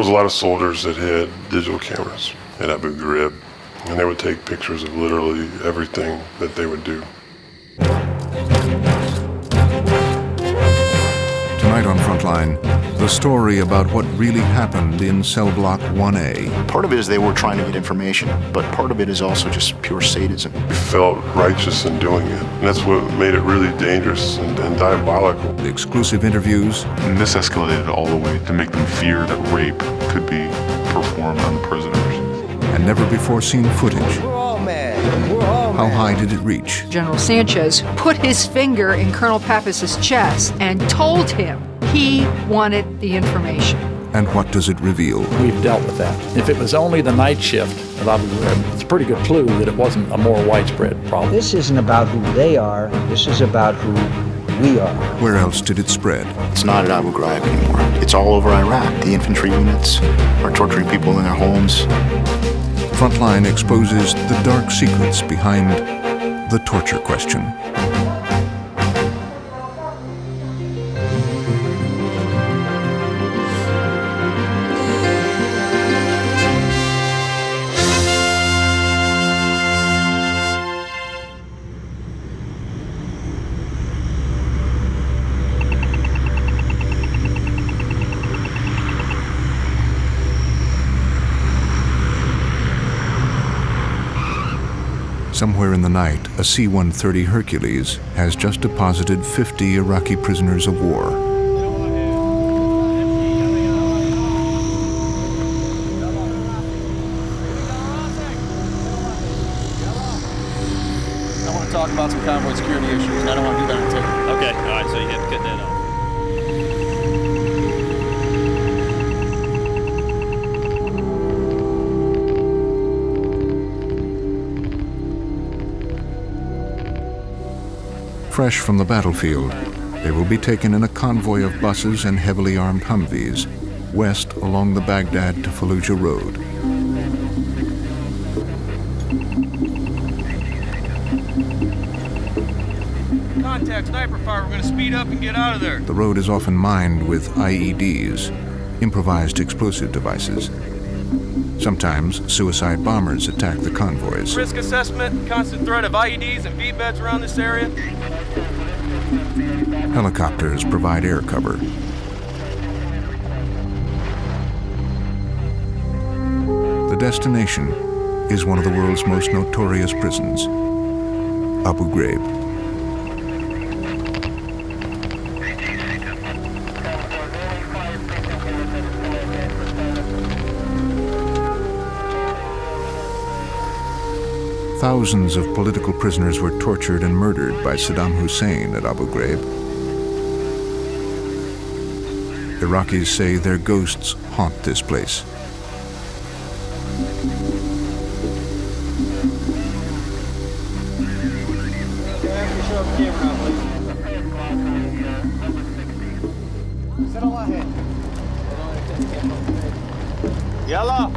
was a lot of soldiers that had digital cameras at Abu Ghraib, and they would take pictures of literally everything that they would do. Tonight on Frontline, the story about what really happened in cell block 1A. Part of it is they were trying to get information, but part of it is also just pure sadism. We felt righteous in doing it, and that's what made it really dangerous and diabolical. The exclusive interviews. And this escalated all the way to make them fear that rape could be performed on the prisoners. And never-before-seen footage. We're all mad. We're all mad. How high did it reach? General Sanchez put his finger in Colonel Pappas's chest and told him he wanted the information. And what does it reveal? We've dealt with that. If it was only the night shift at Abu Ghraib, it's a pretty good clue that it wasn't a more widespread problem. This isn't about who they are. This is about who we are. Where else did it spread? It's not at Abu Ghraib anymore. It's all over Iraq. The infantry units are torturing people in their homes. Frontline exposes the dark secrets behind the torture question. Somewhere in the night, a C-130 Hercules has just deposited 50 Iraqi prisoners of war. I want to talk about some convoy security issues, and I don't want to do that until. Okay, all right, so you have to cut that off. Fresh from the battlefield, they will be taken in a convoy of buses and heavily armed Humvees west along the Baghdad to Fallujah road. Contact, sniper fire, we're going to speed up and get out of there. The road is often mined with IEDs, improvised explosive devices. Sometimes suicide bombers attack the convoys. Risk assessment, constant threat of IEDs and V beds around this area. Helicopters provide air cover. The destination is one of the world's most notorious prisons, Abu Ghraib. Thousands of political prisoners were tortured and murdered by Saddam Hussein at Abu Ghraib. Iraqis say their ghosts haunt this place. Yalla.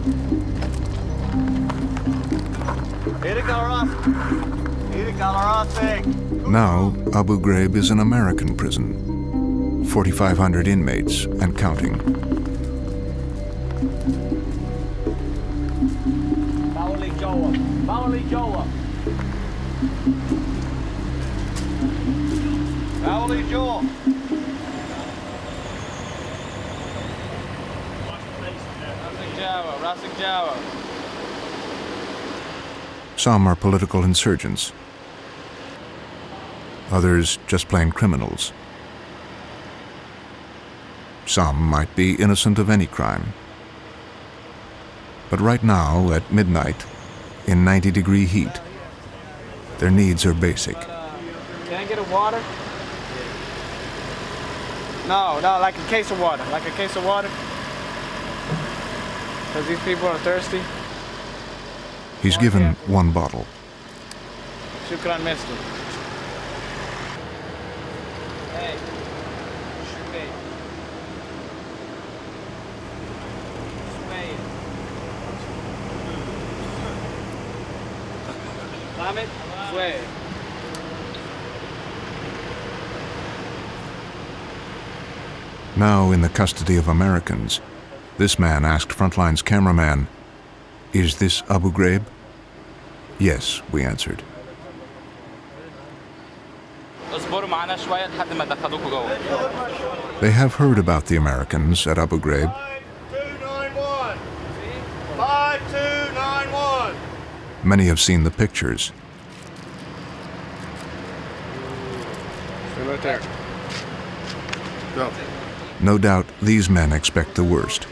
Now, Abu Ghraib is an American prison, 4,500 inmates and counting. Some are political insurgents. Others just plain criminals. Some might be innocent of any crime. But right now, at midnight, in 90-degree heat, their needs are basic. Can I get a water? No, like a case of water. Like a case of water. Because these people are thirsty. He's given one bottle. Shukran, mister. Hey, Shukran. Ahmed, Sway. Now in the custody of Americans, This man asked Frontline's cameraman, "Is this Abu Ghraib?" "Yes," we answered. They have heard about the Americans at Abu Ghraib. 5291. Many have seen the pictures. Stay right there. Go. No doubt these men expect the worst.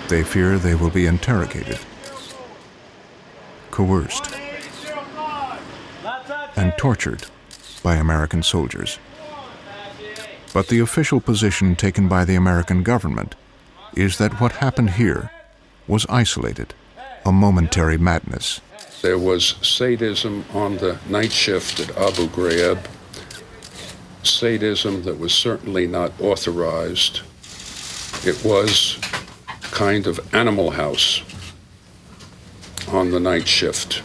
They fear they will be interrogated, coerced, and tortured by American soldiers. But the official position taken by the American government is that what happened here was isolated, a momentary madness. There was sadism on the night shift at Abu Ghraib, sadism that was certainly not authorized. It was kind of Animal House on the night shift.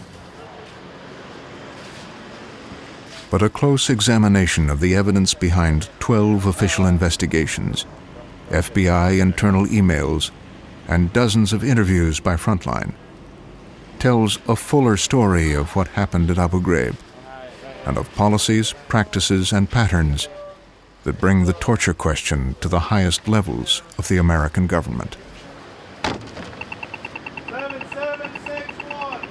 But a close examination of the evidence behind 12 official investigations, FBI internal emails, and dozens of interviews by Frontline tells a fuller story of what happened at Abu Ghraib and of policies, practices, and patterns that bring the torture question to the highest levels of the American government. 7761.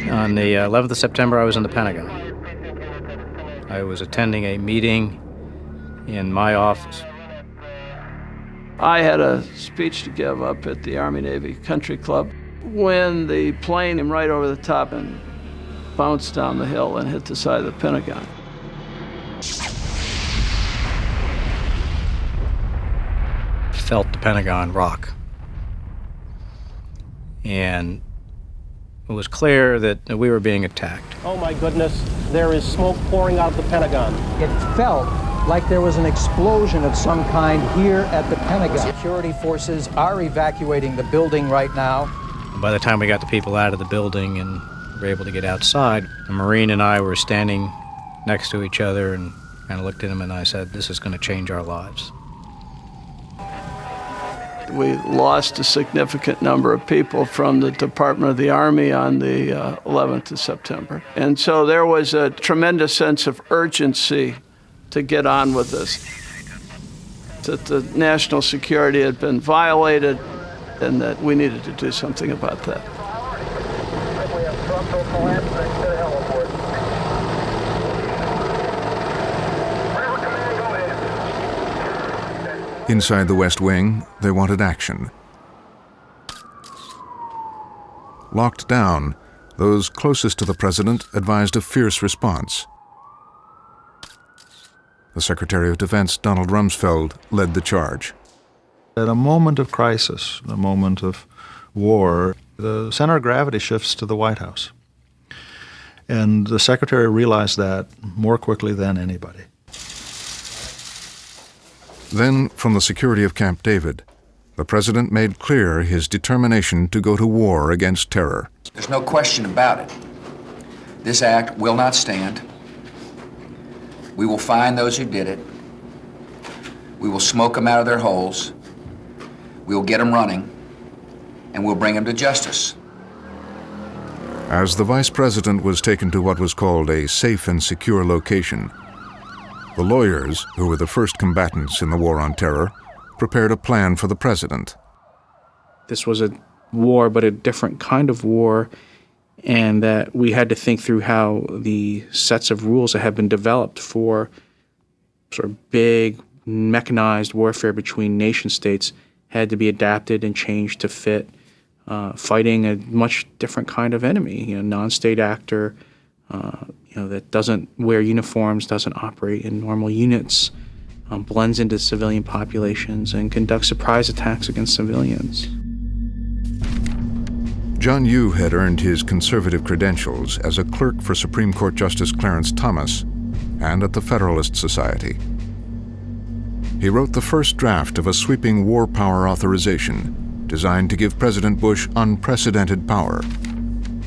On the 11th of September, I was in the Pentagon. I was attending a meeting in my office. I had a speech to give up at the Army-Navy Country Club when the plane came right over the top and bounced down the hill and hit the side of the Pentagon. Felt the Pentagon rock. And it was clear that we were being attacked. Oh my goodness, there is smoke pouring out of the Pentagon. It felt like there was an explosion of some kind here at the Pentagon. Security forces are evacuating the building right now. And by the time we got the people out of the building and were able to get outside, the Marine and I were standing next to each other and kind of looked at him and I said, "This is going to change our lives." We lost a significant number of people from the Department of the Army on the 11th of September. And so there was a tremendous sense of urgency to get on with this, that the national security had been violated and that we needed to do something about that. Inside the West Wing, they wanted action. Locked down, those closest to the president advised a fierce response. The Secretary of Defense, Donald Rumsfeld, led the charge. At a moment of crisis, a moment of war, the center of gravity shifts to the White House. And the Secretary realized that more quickly than anybody. Then, from the security of Camp David, the president made clear his determination to go to war against terror. There's no question about it. This act will not stand. We will find those who did it. We will smoke them out of their holes. We will get them running, and we'll bring them to justice. As the vice president was taken to what was called a safe and secure location, the lawyers, who were the first combatants in the war on terror, prepared a plan for the president. This was a war, but a different kind of war, and that we had to think through how the sets of rules that had been developed for sort of big, mechanized warfare between nation states had to be adapted and changed to fit fighting a much different kind of enemy, non-state actor, that doesn't wear uniforms, doesn't operate in normal units, blends into civilian populations, and conducts surprise attacks against civilians. John Yoo had earned his conservative credentials as a clerk for Supreme Court Justice Clarence Thomas and at the Federalist Society. He wrote the first draft of a sweeping war power authorization designed to give President Bush unprecedented power.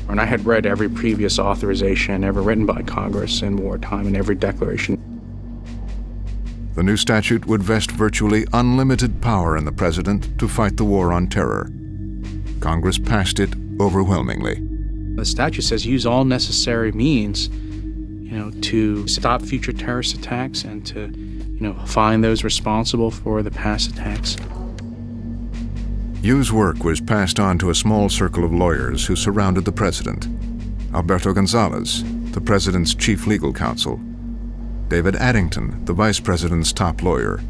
And I had read every previous authorization ever written by Congress in wartime and every declaration. The new statute would vest virtually unlimited power in the president to fight the war on terror. Congress passed it overwhelmingly. The statute says use all necessary means, to stop future terrorist attacks and to, find those responsible for the past attacks. Yoo's work was passed on to a small circle of lawyers who surrounded the president. Alberto Gonzales, the president's chief legal counsel, David Addington, the vice president's top lawyer,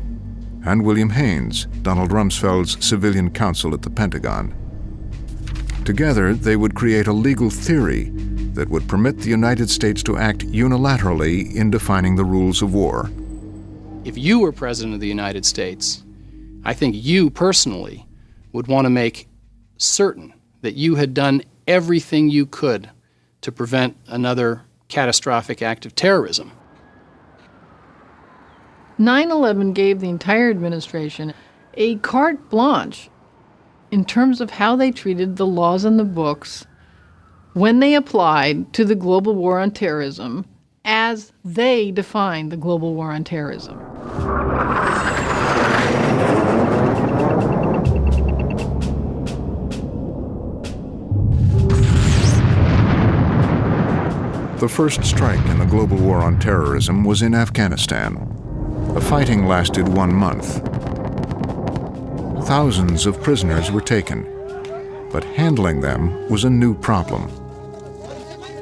and William Haynes, Donald Rumsfeld's civilian counsel at the Pentagon. Together, they would create a legal theory that would permit the United States to act unilaterally in defining the rules of war. If you were President of the United States, I think you personally would want to make certain that you had done everything you could to prevent another catastrophic act of terrorism. 9/11 gave the entire administration a carte blanche in terms of how they treated the laws in the books when they applied to the global war on terrorism as they defined the global war on terrorism. The first strike in the global war on terrorism was in Afghanistan. The fighting lasted 1 month. Thousands of prisoners were taken, but handling them was a new problem.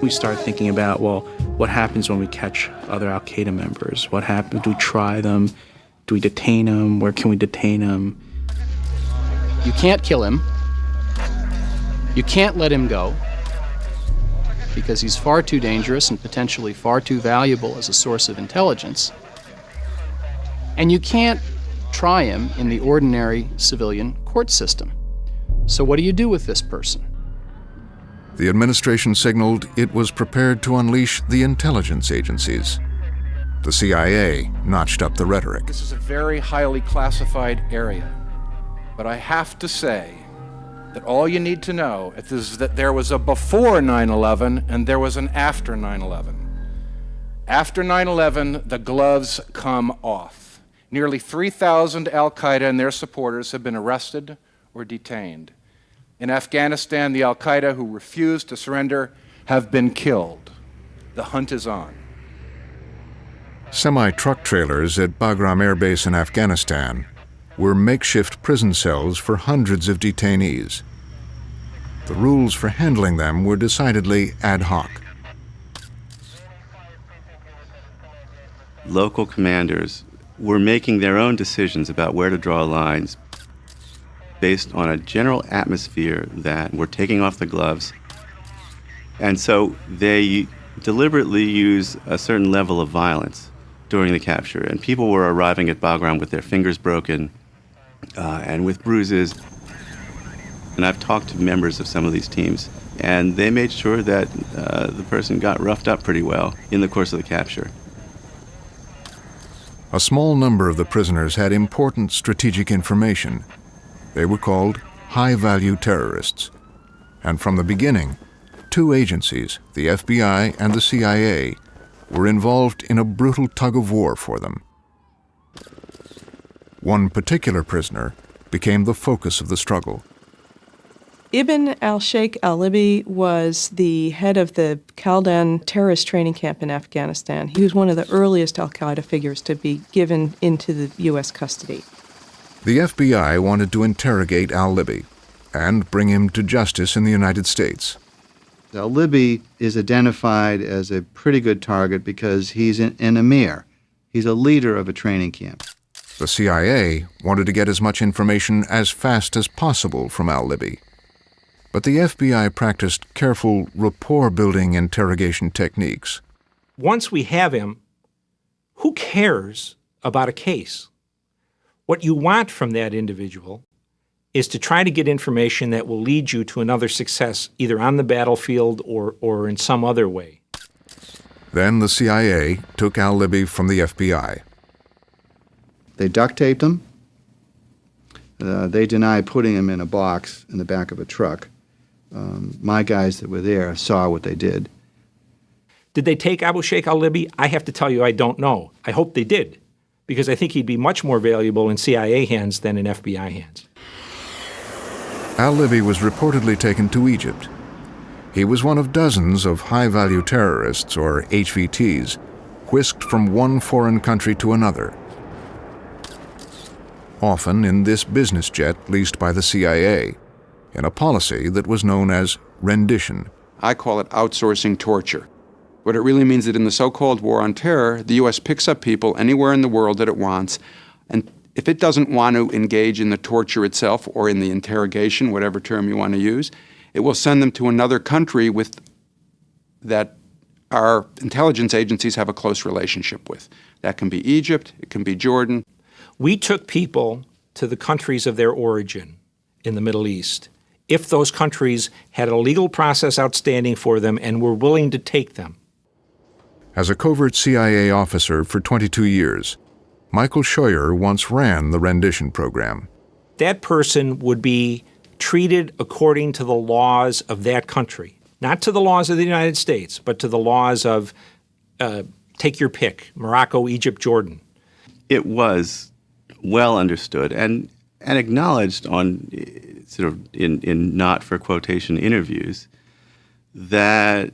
We start thinking about, well, what happens when we catch other Al-Qaeda members? What happens? Do we try them? Do we detain them? Where can we detain them? You can't kill him. You can't let him go, because he's far too dangerous and potentially far too valuable as a source of intelligence. And you can't try him in the ordinary civilian court system. So what do you do with this person? The administration signaled it was prepared to unleash the intelligence agencies. The CIA notched up the rhetoric. This is a very highly classified area, but I have to say that all you need to know is that there was a before 9/11 and there was an after 9/11. After 9/11, the gloves come off. Nearly 3,000 Al-Qaeda and their supporters have been arrested or detained. In Afghanistan, the Al-Qaeda who refused to surrender have been killed. The hunt is on. Semi-truck trailers at Bagram Air Base in Afghanistan were makeshift prison cells for hundreds of detainees. The rules for handling them were decidedly ad hoc. Local commanders were making their own decisions about where to draw lines based on a general atmosphere that we're taking off the gloves. And so they deliberately use a certain level of violence during the capture. And people were arriving at Bagram with their fingers broken and with bruises. And I've talked to members of some of these teams, and they made sure that the person got roughed up pretty well in the course of the capture. A small number of the prisoners had important strategic information. They were called high-value terrorists. And from the beginning, two agencies, the FBI and the CIA, were involved in a brutal tug-of-war for them. One particular prisoner became the focus of the struggle. Ibn al-Sheikh al-Libi was the head of the Qaldan terrorist training camp in Afghanistan. He was one of the earliest al-Qaeda figures to be given into the U.S. custody. The FBI wanted to interrogate al-Libi and bring him to justice in the United States. Al-Libi is identified as a pretty good target because he's an emir. He's a leader of a training camp. The CIA wanted to get as much information as fast as possible from al-Libi. But the FBI practiced careful rapport-building interrogation techniques. Once we have him, who cares about a case? What you want from that individual is to try to get information that will lead you to another success, either on the battlefield or in some other way. Then the CIA took al-Libi from the FBI. They duct taped him. They deny putting him in a box in the back of a truck. My guys that were there saw what they did. Did they take Abu Sheikh al-Libi? I have to tell you, I don't know. I hope they did, because I think he'd be much more valuable in CIA hands than in FBI hands. Al-Libi was reportedly taken to Egypt. He was one of dozens of high-value terrorists, or HVTs, whisked from one foreign country to another, often in this business jet leased by the CIA, in a policy that was known as rendition. I call it outsourcing torture. What it really means is that in the so-called war on terror, the U.S. picks up people anywhere in the world that it wants, and if it doesn't want to engage in the torture itself or in the interrogation, whatever term you want to use, it will send them to another country that our intelligence agencies have a close relationship with. That can be Egypt, it can be Jordan. We took people to the countries of their origin in the Middle East if those countries had a legal process outstanding for them and were willing to take them. As a covert CIA officer for 22 years, Michael Scheuer once ran the rendition program. That person would be treated according to the laws of that country, not to the laws of the United States, but to the laws of, take your pick, Morocco, Egypt, Jordan. It was well understood and acknowledged on sort of in not for quotation interviews that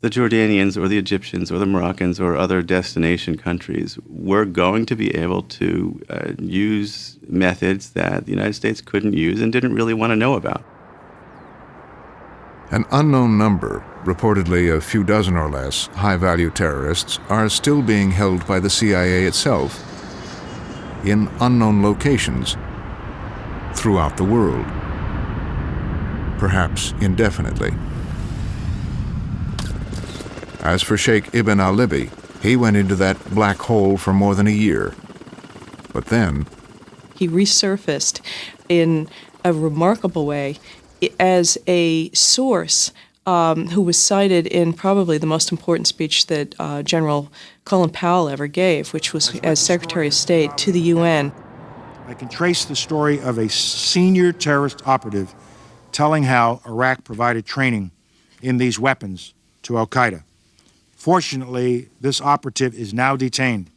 the Jordanians or the Egyptians or the Moroccans or other destination countries were going to be able to use methods that the United States couldn't use and didn't really want to know about. An unknown number, reportedly a few dozen or less, high-value terrorists are still being held by the CIA itself in unknown locations throughout the world, perhaps indefinitely. As for Sheikh Ibn al-Libi, he went into that black hole for more than a year. But then he resurfaced in a remarkable way as a source who was cited in probably the most important speech that General Colin Powell ever gave, which was as Secretary of State to the UN. I can trace the story of a senior terrorist operative telling how Iraq provided training in these weapons to al-Qaeda. Fortunately, this operative is now detained.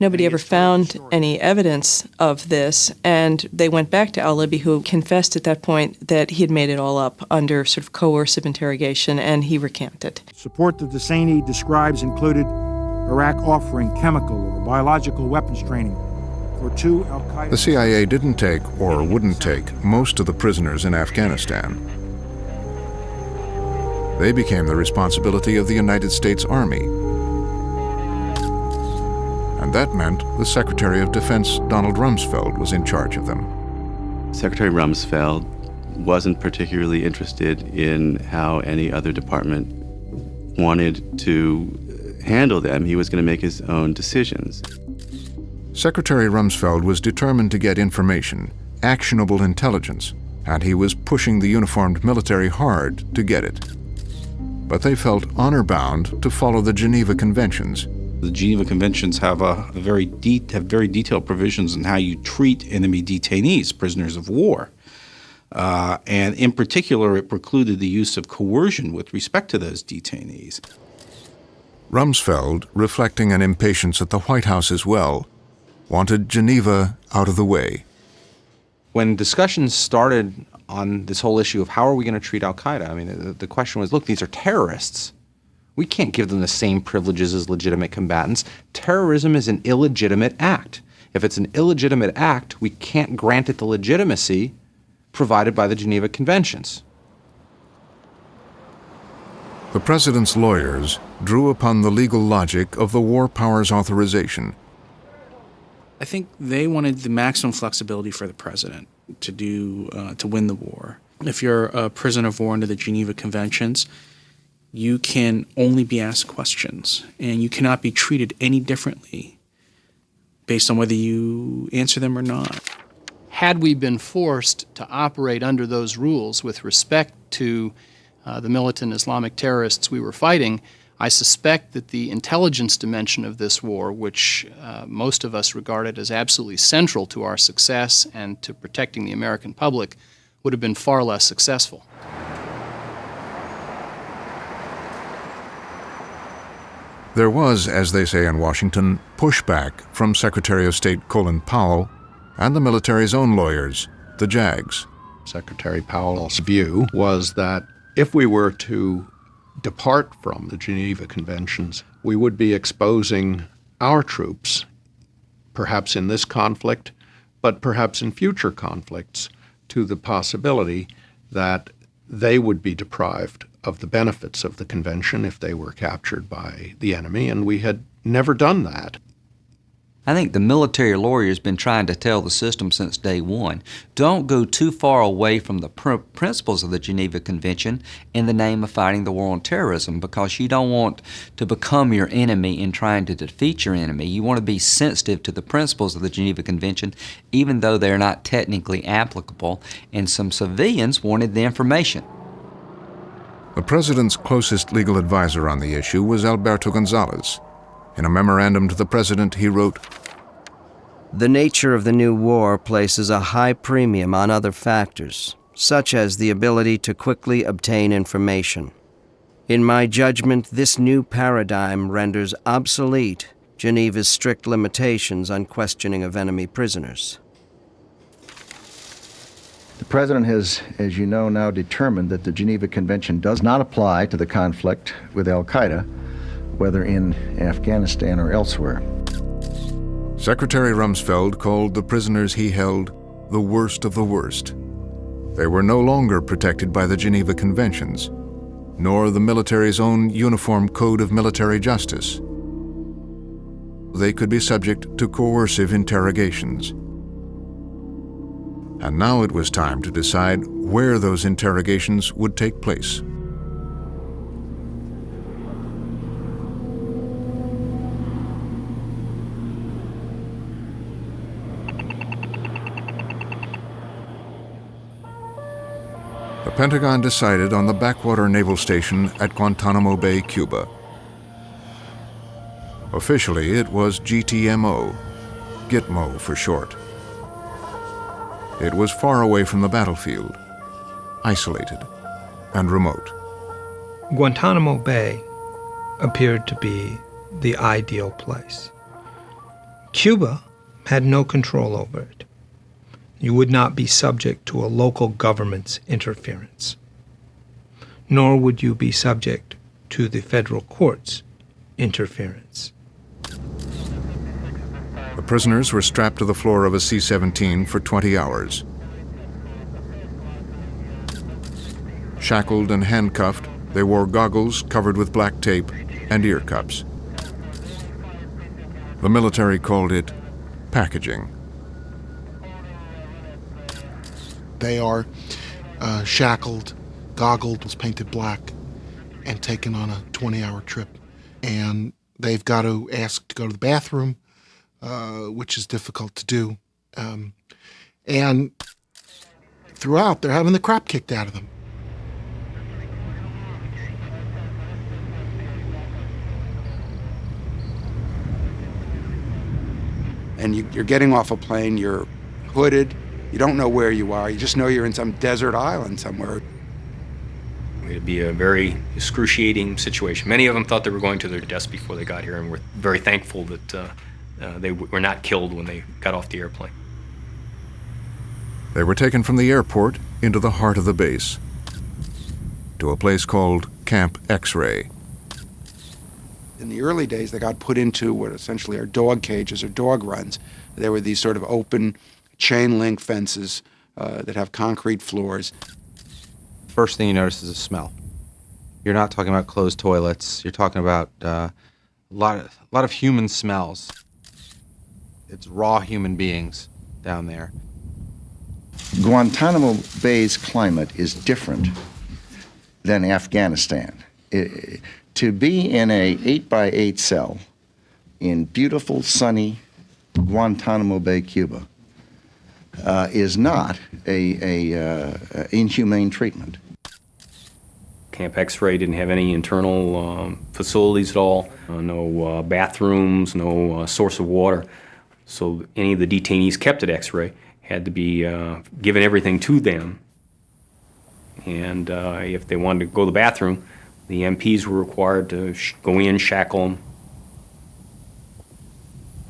Nobody ever found any evidence of this, and they went back to al-Libi, who confessed at that point that he had made it all up under sort of coercive interrogation, and he recanted. Support that the Husseini describes included Iraq offering chemical or biological weapons training for 2 al-Qaeda. The CIA didn't take, or wouldn't take, most of the prisoners in Afghanistan. They became the responsibility of the United States Army. And that meant the Secretary of Defense, Donald Rumsfeld, was in charge of them. Secretary Rumsfeld wasn't particularly interested in how any other department wanted to handle them. He was going to make his own decisions. Secretary Rumsfeld was determined to get information, actionable intelligence, and he was pushing the uniformed military hard to get it. But they felt honor-bound to follow the Geneva Conventions. The Geneva Conventions have very detailed provisions on how you treat enemy detainees, prisoners of war. And in particular, it precluded the use of coercion with respect to those detainees. Rumsfeld, reflecting an impatience at the White House as well, wanted Geneva out of the way. When discussions started on this whole issue of how are we going to treat al-Qaeda, I mean, the question was, look, these are terrorists. We can't give them the same privileges as legitimate combatants. Terrorism is an illegitimate act. If it's an illegitimate act, we can't grant it the legitimacy provided by the Geneva Conventions. The president's lawyers drew upon the legal logic of the War Powers Authorization. I think they wanted the maximum flexibility for the president to win the war. If you're a prisoner of war under the Geneva Conventions, you can only be asked questions, and you cannot be treated any differently based on whether you answer them or not. Had we been forced to operate under those rules with respect to the militant Islamic terrorists we were fighting, I suspect that the intelligence dimension of this war, which most of us regarded as absolutely central to our success and to protecting the American public, would have been far less successful. There was, as they say in Washington, pushback from Secretary of State Colin Powell and the military's own lawyers, the JAGs. Secretary Powell's view was that if we were to depart from the Geneva Conventions, we would be exposing our troops, perhaps in this conflict, but perhaps in future conflicts, to the possibility that they would be deprived of the benefits of the convention if they were captured by the enemy, and we had never done that. I think the military lawyer has been trying to tell the system since day one, don't go too far away from the principles of the Geneva Convention in the name of fighting the war on terrorism, because you don't want to become your enemy in trying to defeat your enemy. You want to be sensitive to the principles of the Geneva Convention, even though they're not technically applicable, and some civilians wanted the information. The president's closest legal advisor on the issue was Alberto Gonzales. In a memorandum to the president, he wrote, "The nature of the new war places a high premium on other factors, such as the ability to quickly obtain information. In my judgment, this new paradigm renders obsolete Geneva's strict limitations on questioning of enemy prisoners." The President has, as you know, now determined that the Geneva Convention does not apply to the conflict with al-Qaeda, whether in Afghanistan or elsewhere. Secretary Rumsfeld called the prisoners he held the worst of the worst. They were no longer protected by the Geneva Conventions, nor the military's own Uniform Code of Military Justice. They could be subject to coercive interrogations. And now it was time to decide where those interrogations would take place. The Pentagon decided on the backwater naval station at Guantanamo Bay, Cuba. Officially, it was GTMO, Gitmo for short. It was far away from the battlefield, isolated and remote. Guantanamo Bay appeared to be the ideal place. Cuba had no control over it. You would not be subject to a local government's interference, nor would you be subject to the federal court's interference. The prisoners were strapped to the floor of a C-17 for 20 hours. Shackled and handcuffed, they wore goggles covered with black tape and ear cups. The military called it packaging. They are shackled, goggled, painted black, and taken on a 20-hour trip. And they've got to ask to go to the bathroom, which is difficult to do. And throughout, they're having the crap kicked out of them. And you're getting off a plane, you're hooded, you don't know where you are, you just know you're in some desert island somewhere. It'd be a very excruciating situation. Many of them thought they were going to their deaths before they got here, and were very thankful that they were not killed when they got off the airplane. They were taken from the airport into the heart of the base, to a place called Camp X-Ray. In the early days, they got put into what essentially are dog cages or dog runs. There were these sort of open chain link fences that have concrete floors. First thing you notice is the smell. You're not talking about closed toilets. You're talking about a lot of human smells. It's raw human beings down there. Guantanamo Bay's climate is different than Afghanistan. To be in a 8x8 cell in beautiful, sunny Guantanamo Bay, Cuba, is not a inhumane treatment. Camp X-Ray didn't have any internal facilities at all, no bathrooms, no source of water. So any of the detainees kept at X-Ray had to be given everything to them. And if they wanted to go to the bathroom, the MPs were required to go in, shackle them,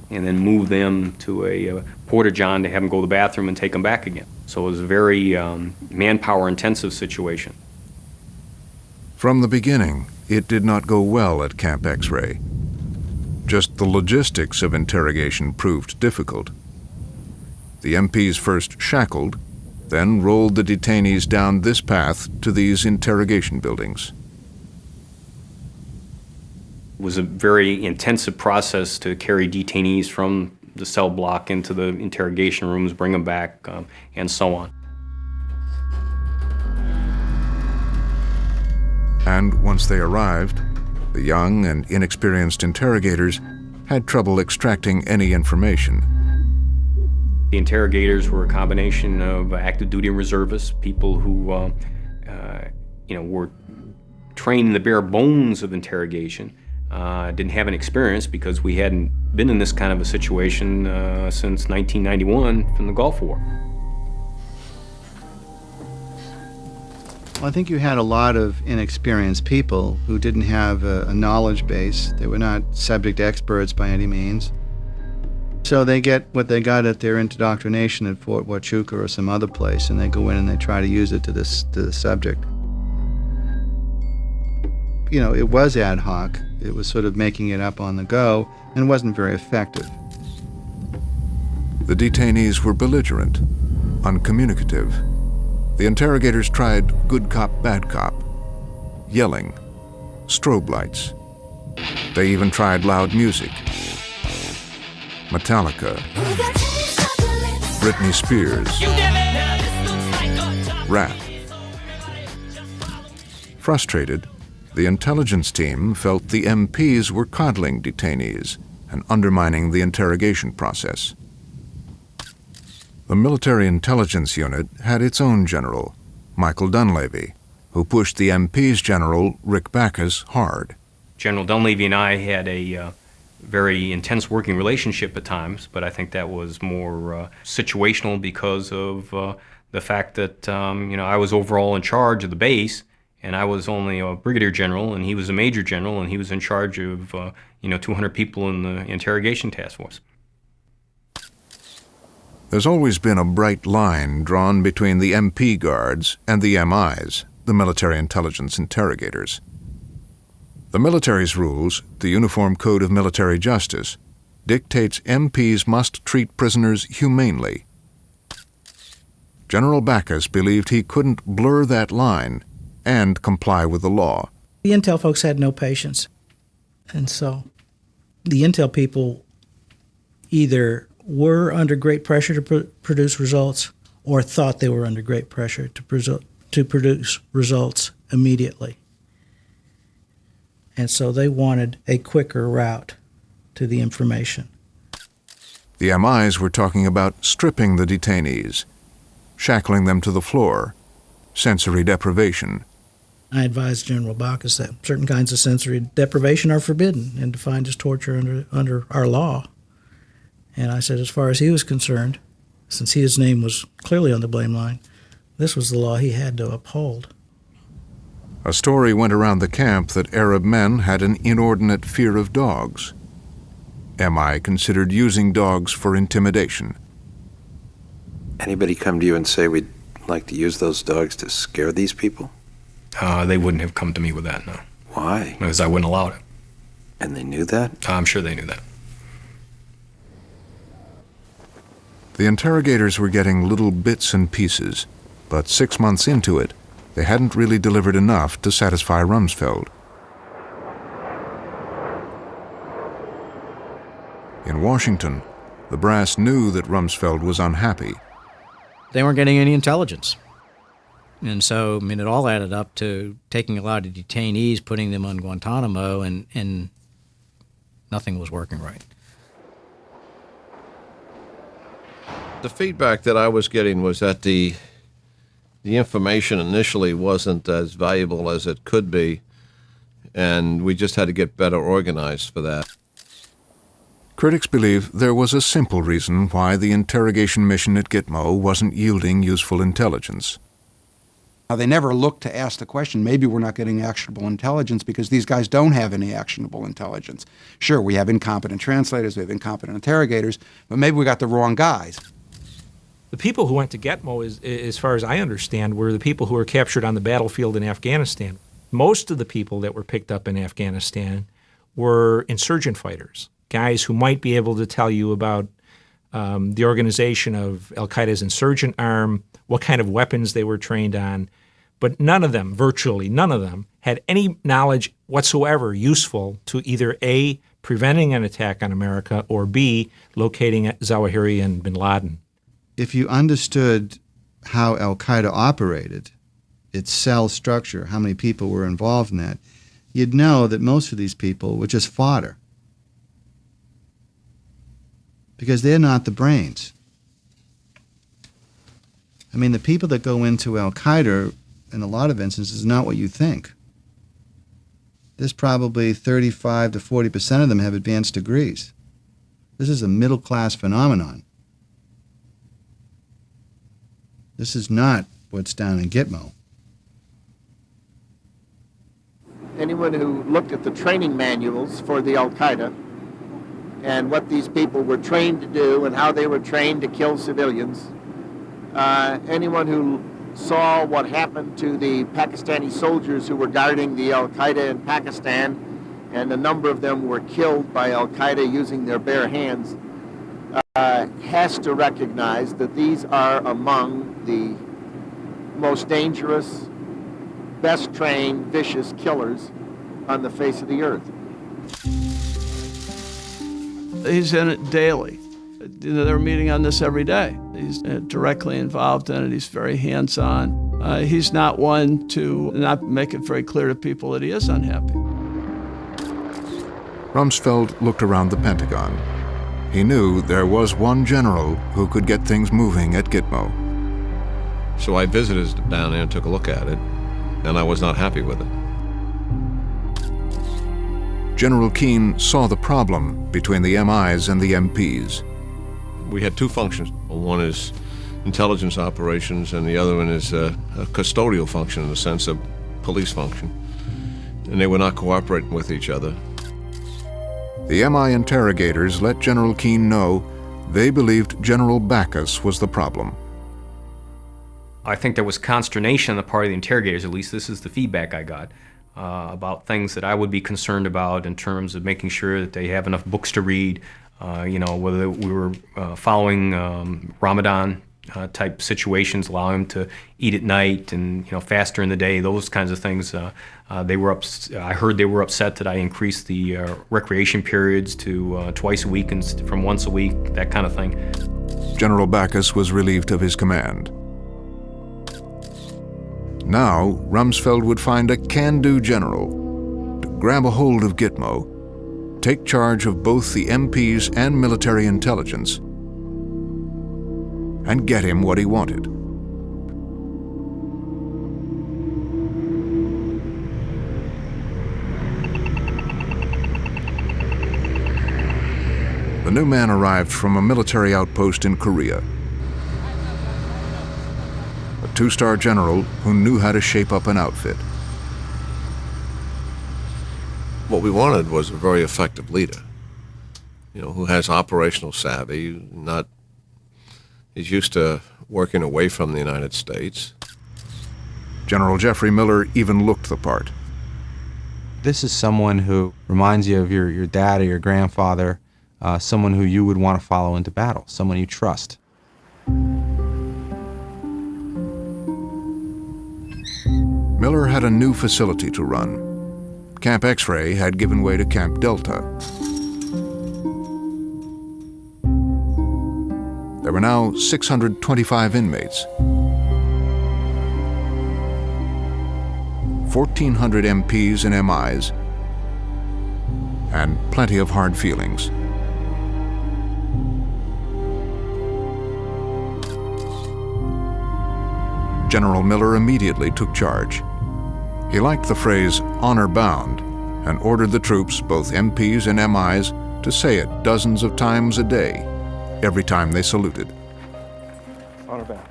and then move them to a porta-john to have them go to the bathroom and take them back again. So it was a very manpower-intensive situation. From the beginning, it did not go well at Camp X-Ray. Just the logistics of interrogation proved difficult. The MPs first shackled, then rolled the detainees down this path to these interrogation buildings. It was a very intensive process to carry detainees from the cell block into the interrogation rooms, bring them back, and so on. And once they arrived, the young and inexperienced interrogators had trouble extracting any information. The interrogators were a combination of active duty reservists, people who were trained in the bare bones of interrogation, didn't have any experience because we hadn't been in this kind of a situation since 1991 from the Gulf War. Well, I think you had a lot of inexperienced people who didn't have a knowledge base. They were not subject experts by any means. So they get what they got at their indoctrination at Fort Huachuca or some other place, and they go in and they try to use it to the subject. You know, it was ad hoc. It was sort of making it up on the go, and wasn't very effective. The detainees were belligerent, uncommunicative. The interrogators tried good cop, bad cop, yelling, strobe lights. They even tried loud music. Metallica, Britney Spears, rap. Frustrated, the intelligence team felt the MPs were coddling detainees and undermining the interrogation process. The Military Intelligence Unit had its own general, Michael Dunleavy, who pushed the MP's general, Rick Backus, hard. General Dunleavy and I had a very intense working relationship at times, but I think that was more situational because of the fact that I was overall in charge of the base, and I was only a brigadier general, and he was a major general, and he was in charge of 200 people in the interrogation task force. There's always been a bright line drawn between the MP guards and the MIs, the military intelligence interrogators. The military's rules, the Uniform Code of Military Justice, dictates MPs must treat prisoners humanely. General Backus believed he couldn't blur that line and comply with the law. The intel folks had no patience. And so the intel people either were under great pressure to produce results or thought they were under great pressure to produce results immediately. And so they wanted a quicker route to the information. The MIs were talking about stripping the detainees, shackling them to the floor, sensory deprivation. I advised General Backus that certain kinds of sensory deprivation are forbidden and defined as torture under our law. And I said, as far as he was concerned, since his name was clearly on the blame line, this was the law he had to uphold. A story went around the camp that Arab men had an inordinate fear of dogs. MI considered using dogs for intimidation. Anybody come to you and say, we'd like to use those dogs to scare these people? They wouldn't have come to me with that, no. Why? Because I wouldn't allow it. And they knew that? I'm sure they knew that. The interrogators were getting little bits and pieces, but 6 months into it, they hadn't really delivered enough to satisfy Rumsfeld. In Washington, the brass knew that Rumsfeld was unhappy. They weren't getting any intelligence. And so, it all added up to taking a lot of detainees, putting them on Guantanamo, and nothing was working right. The feedback that I was getting was that the information initially wasn't as valuable as it could be, and we just had to get better organized for that. Critics believe there was a simple reason why the interrogation mission at Gitmo wasn't yielding useful intelligence. They never looked to ask the question, maybe we're not getting actionable intelligence because these guys don't have any actionable intelligence. Sure, we have incompetent translators, we have incompetent interrogators, but maybe we got the wrong guys. The people who went to Gitmo, as far as I understand, were the people who were captured on the battlefield in Afghanistan. Most of the people that were picked up in Afghanistan were insurgent fighters, guys who might be able to tell you about the organization of al-Qaeda's insurgent arm, what kind of weapons they were trained on, but none of them, virtually none of them, had any knowledge whatsoever useful to either A, preventing an attack on America, or B, locating Zawahiri and Bin Laden. If you understood how al-Qaeda operated, its cell structure, how many people were involved in that, you'd know that most of these people were just fodder. Because they're not the brains. I mean, the people that go into al-Qaeda, in a lot of instances, is not what you think. There's probably 35 to 40% of them have advanced degrees. This is a middle-class phenomenon. This is not what's down in Gitmo. Anyone who looked at the training manuals for the al-Qaeda and what these people were trained to do and how they were trained to kill civilians, anyone who saw what happened to the Pakistani soldiers who were guarding the al-Qaeda in Pakistan, and a number of them were killed by al-Qaeda using their bare hands, has to recognize that these are among the most dangerous, best trained, vicious killers on the face of the earth. He's in it daily. They're meeting on this every day. He's directly involved in it. He's very hands-on. He's not one to not make it very clear to people that he is unhappy. Rumsfeld looked around the Pentagon. He knew there was one general who could get things moving at Gitmo. So I visited down there and took a look at it, and I was not happy with it. General Keane saw the problem between the MIs and the MPs. We had two functions. One is intelligence operations, and the other one is a custodial function in the sense of police function. And they were not cooperating with each other. The MI interrogators let General Keane know they believed General Backus was the problem. I think there was consternation on the part of the interrogators, at least this is the feedback I got, about things that I would be concerned about in terms of making sure that they have enough books to read, whether we were following Ramadan type situations, allowing them to eat at night and faster in the day, those kinds of things. I heard they were upset that I increased the recreation periods to twice a week from once a week, that kind of thing. General Backus was relieved of his command. Now, Rumsfeld would find a can-do general to grab a hold of Gitmo, take charge of both the MPs and military intelligence, and get him what he wanted. The new man arrived from a military outpost in Korea. A two-star general who knew how to shape up an outfit. What we wanted was a very effective leader, who has operational savvy, he's used to working away from the United States. General Jeffrey Miller even looked the part. This is someone who reminds you of your dad or your grandfather, someone who you would want to follow into battle, someone you trust. Miller had a new facility to run. Camp X-Ray had given way to Camp Delta. There were now 625 inmates, 1,400 MPs and MIs, and plenty of hard feelings. General Miller immediately took charge. He liked the phrase honor bound and ordered the troops, both MPs and MIs, to say it dozens of times a day, every time they saluted. Honor bound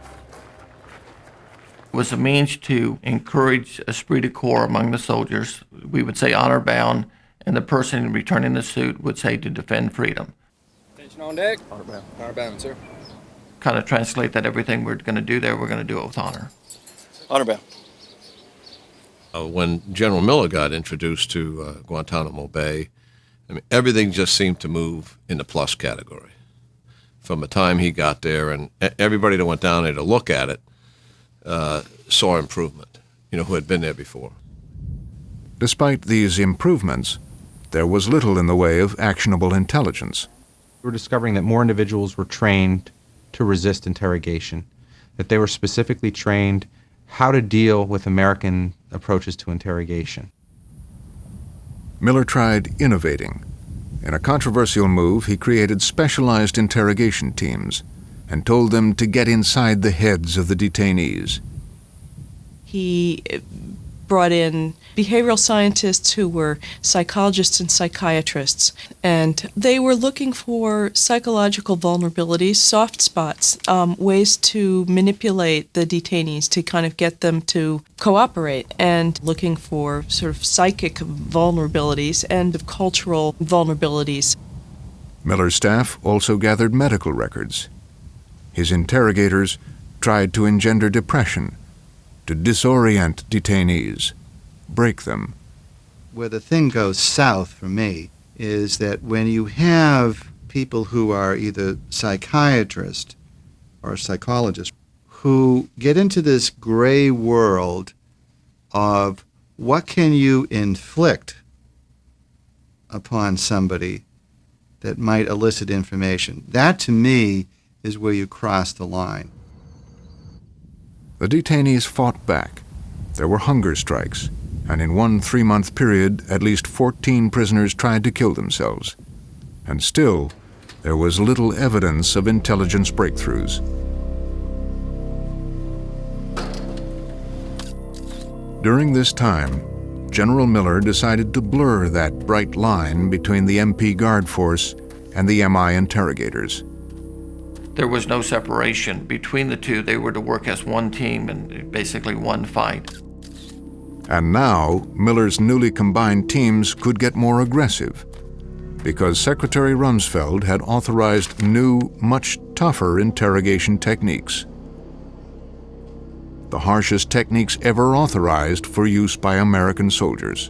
was a means to encourage esprit de corps among the soldiers. We would say honor bound, and the person returning the salute would say to defend freedom. Attention on deck. Honor bound. Honor bound, sir. Kind of translate that everything we're going to do there, we're going to do it with honor. Honor bound. When General Miller got introduced to Guantanamo Bay, I mean, everything just seemed to move in the plus category. From the time he got there, and everybody that went down there to look at it saw improvement, who had been there before. Despite these improvements, there was little in the way of actionable intelligence. We're discovering that more individuals were trained to resist interrogation, that they were specifically trained how to deal with American approaches to interrogation. Miller tried innovating. In a controversial move, he created specialized interrogation teams and told them to get inside the heads of the detainees. He brought in behavioral scientists who were psychologists and psychiatrists, and they were looking for psychological vulnerabilities, soft spots, ways to manipulate the detainees to kind of get them to cooperate, and looking for sort of psychic vulnerabilities and cultural vulnerabilities. Miller's staff also gathered medical records. His interrogators tried to engender depression, to disorient detainees, break them. Where the thing goes south for me is that when you have people who are either psychiatrists or psychologists who get into this gray world of what can you inflict upon somebody that might elicit information, that to me is where you cross the line. The detainees fought back. There were hunger strikes, and in one 3-month period, at least 14 prisoners tried to kill themselves. And still, there was little evidence of intelligence breakthroughs. During this time, General Miller decided to blur that bright line between the MP Guard Force and the MI interrogators. There was no separation between the two. They were to work as one team and basically one fight. And now, Miller's newly combined teams could get more aggressive, because Secretary Rumsfeld had authorized new, much tougher interrogation techniques. The harshest techniques ever authorized for use by American soldiers.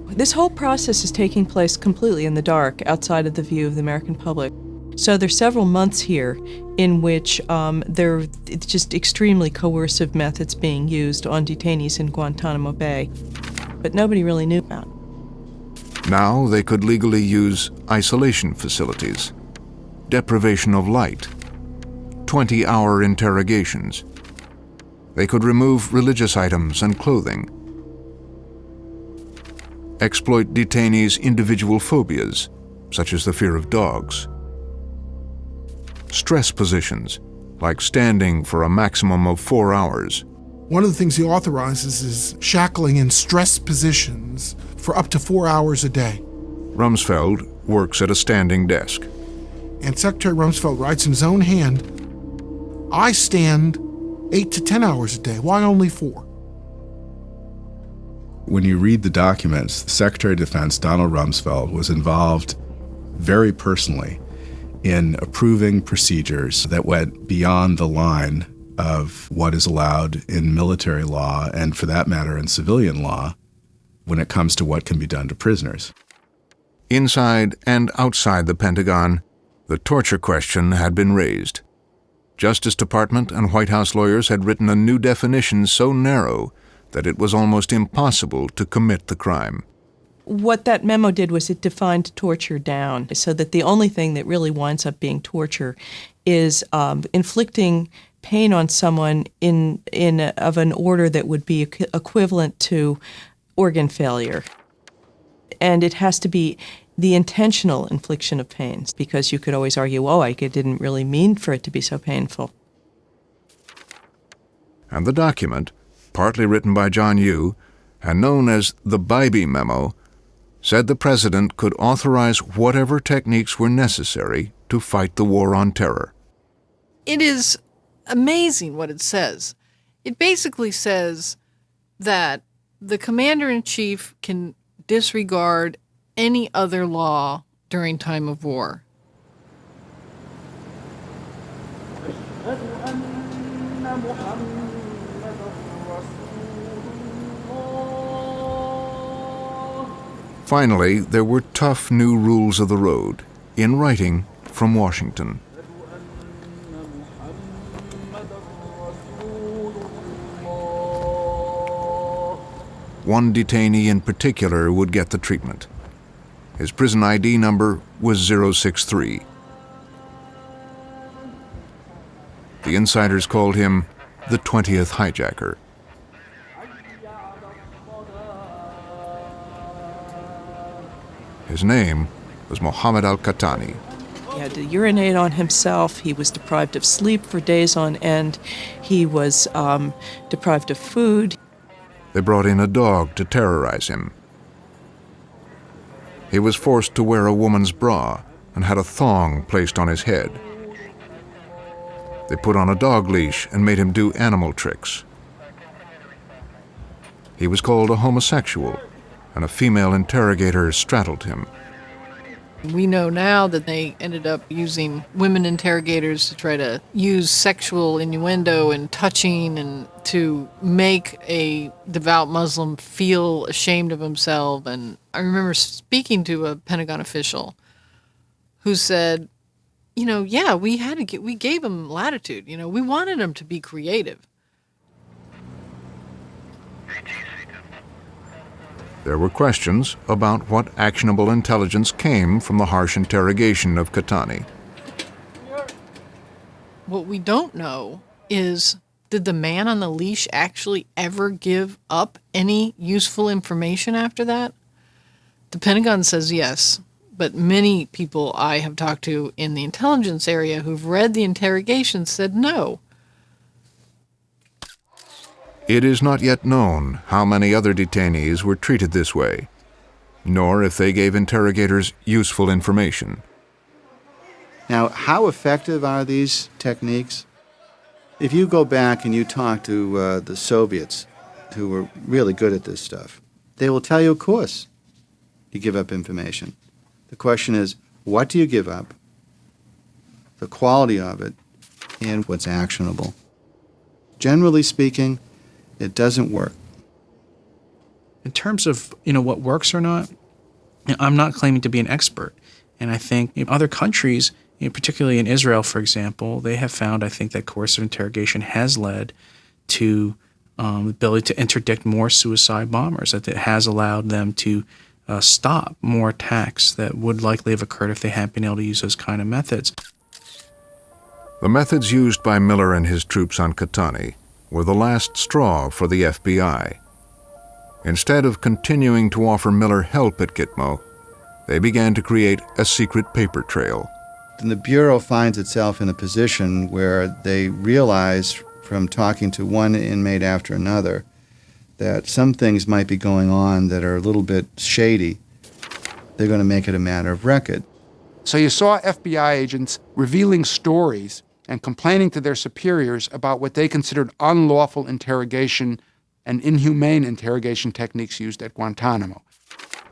This whole process is taking place completely in the dark, outside of the view of the American public. So there's several months here in which there are just extremely coercive methods being used on detainees in Guantanamo Bay, but nobody really knew about. Now they could legally use isolation facilities, deprivation of light, 20-hour interrogations. They could remove religious items and clothing, exploit detainees' individual phobias, such as the fear of dogs, stress positions, like standing for a maximum of 4 hours. One of the things he authorizes is shackling in stress positions for up to 4 hours a day. Rumsfeld works at a standing desk. And Secretary Rumsfeld writes in his own hand, I stand 8 to 10 hours a day. Why only 4? When you read the documents, the Secretary of Defense, Donald Rumsfeld, was involved very personally in approving procedures that went beyond the line of what is allowed in military law and, for that matter, in civilian law when it comes to what can be done to prisoners. Inside and outside the Pentagon, the torture question had been raised. Justice Department and White House lawyers had written a new definition so narrow that it was almost impossible to commit the crime. What that memo did was it defined torture down so that the only thing that really winds up being torture is inflicting pain on someone of an order that would be equivalent to organ failure. And it has to be the intentional infliction of pain, because you could always argue, I didn't really mean for it to be so painful. And the document, partly written by John Yoo and known as the Bybee Memo, said the president could authorize whatever techniques were necessary to fight the war on terror. It is amazing what it says. It basically says that the commander-in-chief can disregard any other law during time of war. Finally, there were tough new rules of the road, in writing from Washington. One detainee in particular would get the treatment. His prison ID number was 063. The insiders called him the 20th hijacker. His name was Mohammed al-Qahtani. He had to urinate on himself. He was deprived of sleep for days on end. He was deprived of food. They brought in a dog to terrorize him. He was forced to wear a woman's bra and had a thong placed on his head. They put on a dog leash and made him do animal tricks. He was called a homosexual, and a female interrogator straddled him. We know now that they ended up using women interrogators to try to use sexual innuendo and touching and to make a devout Muslim feel ashamed of himself. And I remember speaking to a Pentagon official who said, yeah, we gave him latitude. We wanted him to be creative. There were questions about what actionable intelligence came from the harsh interrogation of Qahtani. What we don't know is, did the man on the leash actually ever give up any useful information after that? The Pentagon says yes, but many people I have talked to in the intelligence area who've read the interrogation said no. It is not yet known how many other detainees were treated this way, nor if they gave interrogators useful information. Now, how effective are these techniques? If you go back and you talk to the Soviets, who were really good at this stuff, they will tell you, of course, you give up information. The question is, what do you give up, the quality of it, and what's actionable? Generally speaking, it doesn't work. In terms of what works or not, I'm not claiming to be an expert, and I think other countries, particularly in Israel, for example, they have found, I think, that coercive interrogation has led to the ability to interdict more suicide bombers, that it has allowed them to stop more attacks that would likely have occurred if they hadn't been able to use those kind of methods. The methods used by Miller and his troops on Qahtani were the last straw for the FBI. Instead of continuing to offer Miller help at Gitmo, they began to create a secret paper trail. And the Bureau finds itself in a position where they realize from talking to one inmate after another that some things might be going on that are a little bit shady. They're going to make it a matter of record. So you saw FBI agents revealing stories and complaining to their superiors about what they considered unlawful interrogation and inhumane interrogation techniques used at Guantanamo.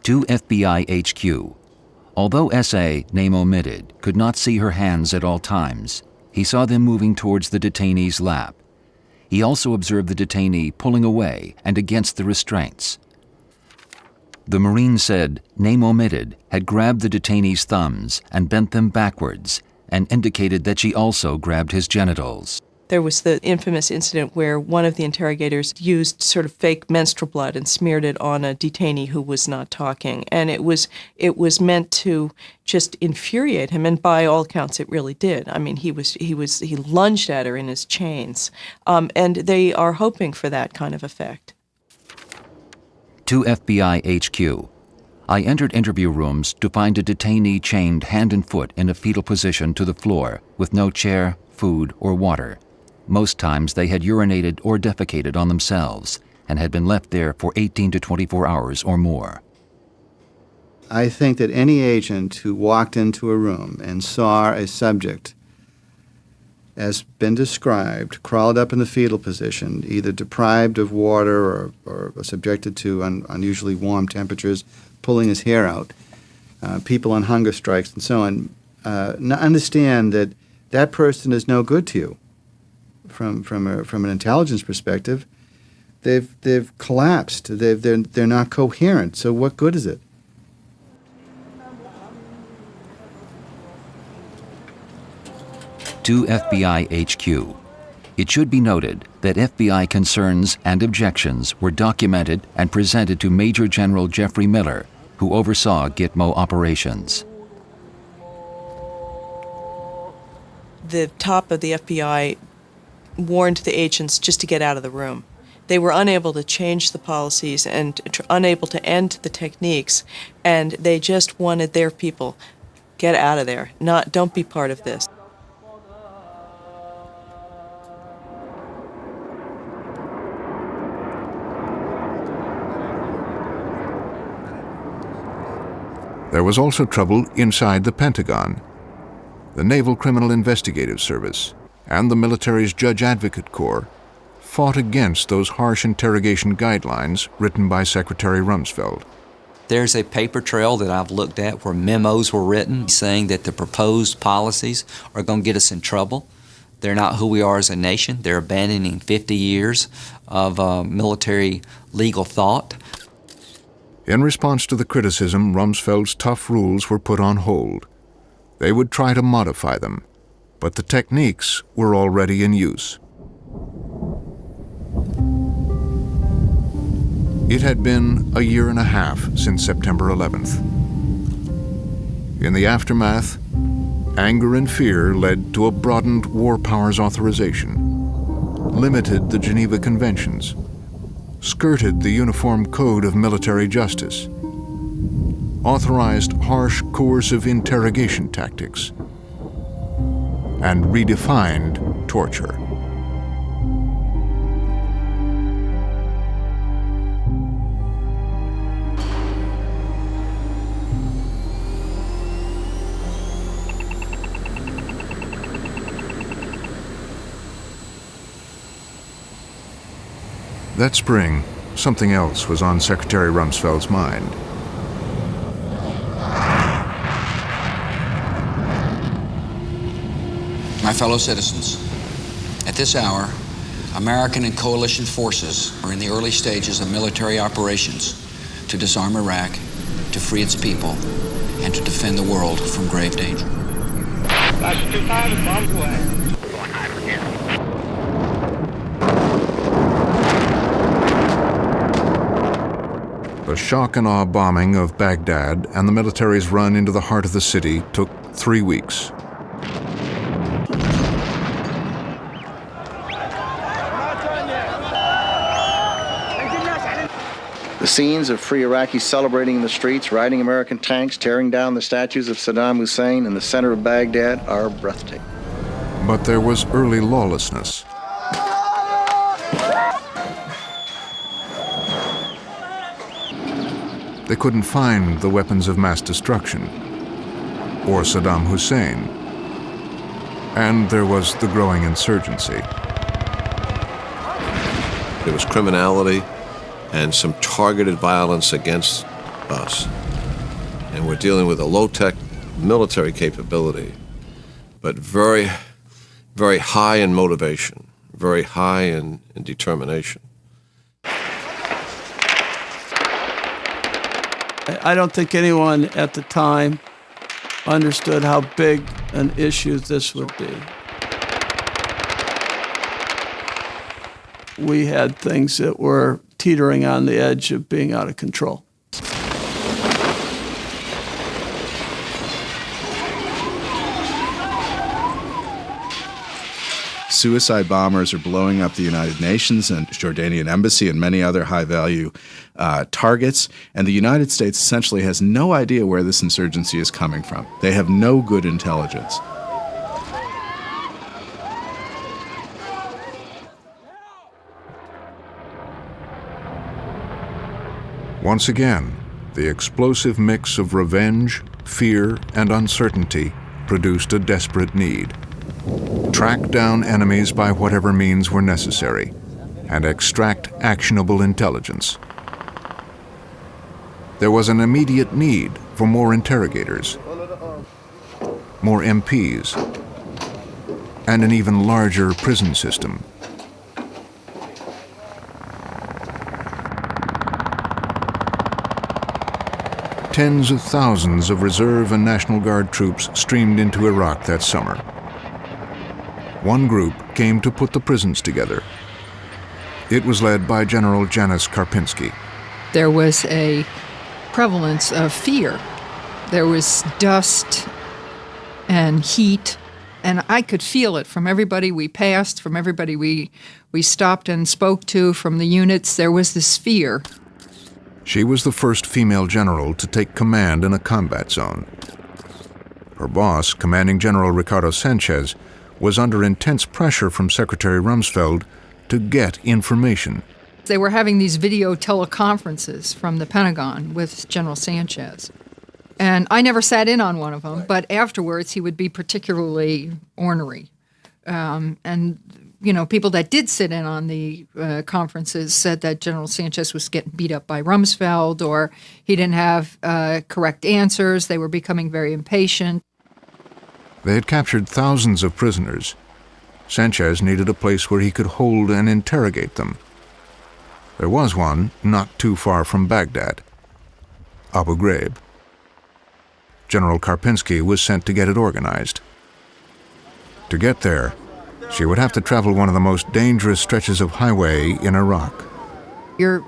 To FBI HQ. Although S.A., name omitted, could not see her hands at all times, he saw them moving towards the detainee's lap. He also observed the detainee pulling away and against the restraints. The Marine said, name omitted, had grabbed the detainee's thumbs and bent them backwards, and indicated that she also grabbed his genitals. There was the infamous incident where one of the interrogators used sort of fake menstrual blood and smeared it on a detainee who was not talking. And it was meant to just infuriate him, and by all accounts it really did. I mean, he lunged at her in his chains. And they are hoping for that kind of effect. To FBI HQ. I entered interview rooms to find a detainee chained hand and foot in a fetal position to the floor with no chair, food, or water. Most times they had urinated or defecated on themselves and had been left there for 18 to 24 hours or more. I think that any agent who walked into a room and saw a subject, as been described, crawled up in the fetal position, either deprived of water or subjected to unusually warm temperatures, pulling his hair out, people on hunger strikes and so on, understand that that person is no good to you. From an intelligence perspective, they've collapsed. They're not coherent. So what good is it? To FBI HQ. It should be noted that FBI concerns and objections were documented and presented to Major General Jeffrey Miller, who oversaw Gitmo operations. The top of the FBI warned the agents just to get out of the room. They were unable to change the policies and unable to end the techniques, and they just wanted their people, get out of there. Don't be part of this. There was also trouble inside the Pentagon. The Naval Criminal Investigative Service and the military's Judge Advocate Corps fought against those harsh interrogation guidelines written by Secretary Rumsfeld. There's a paper trail that I've looked at where memos were written saying that the proposed policies are going to get us in trouble. They're not who we are as a nation. They're abandoning 50 years of military legal thought. In response to the criticism, Rumsfeld's tough rules were put on hold. They would try to modify them, but the techniques were already in use. It had been a year and a half since September 11th. In the aftermath, anger and fear led to a broadened war powers authorization, limited the Geneva Conventions, skirted the Uniform Code of Military Justice, authorized harsh coercive interrogation tactics, and redefined torture. That spring, something else was on Secretary Rumsfeld's mind. My fellow citizens, at this hour, American and coalition forces are in the early stages of military operations to disarm Iraq, to free its people, and to defend the world from grave danger. That's 2,000 bombs away. Going high for him. The shock and awe bombing of Baghdad and the military's run into the heart of the city took 3 weeks. The scenes of free Iraqis celebrating in the streets, riding American tanks, tearing down the statues of Saddam Hussein in the center of Baghdad are breathtaking. But there was early lawlessness. They couldn't find the weapons of mass destruction, or Saddam Hussein. And there was the growing insurgency. There was criminality and some targeted violence against us. And we're dealing with a low-tech military capability, but very, very high in motivation, very high in determination. I don't think anyone at the time understood how big an issue this would be. We had things that were teetering on the edge of being out of control. Suicide bombers are blowing up the United Nations and Jordanian embassy and many other high-value targets, and the United States essentially has no idea where this insurgency is coming from. They have no good intelligence. Once again, the explosive mix of revenge, fear, and uncertainty produced a desperate need. Track down enemies by whatever means were necessary and extract actionable intelligence. There was an immediate need for more interrogators, more MPs, and an even larger prison system. Tens of thousands of Reserve and National Guard troops streamed into Iraq that summer. One group came to put the prisons together. It was led by General Janis Karpinski. There was a prevalence of fear. There was dust and heat, and I could feel it from everybody we passed, from everybody we stopped and spoke to, from the units. There was this fear. She was the first female general to take command in a combat zone. Her boss, Commanding General Ricardo Sanchez, was under intense pressure from Secretary Rumsfeld to get information. They were having these video teleconferences from the Pentagon with General Sanchez. And I never sat in on one of them, but afterwards he would be particularly ornery. And you know, people that did sit in on the conferences said that General Sanchez was getting beat up by Rumsfeld, or he didn't have correct answers. They were becoming very impatient. They had captured thousands of prisoners. Sanchez needed a place where he could hold and interrogate them. There was one not too far from Baghdad, Abu Ghraib. General Karpinski was sent to get it organized. To get there, she would have to travel one of the most dangerous stretches of highway in Iraq. You're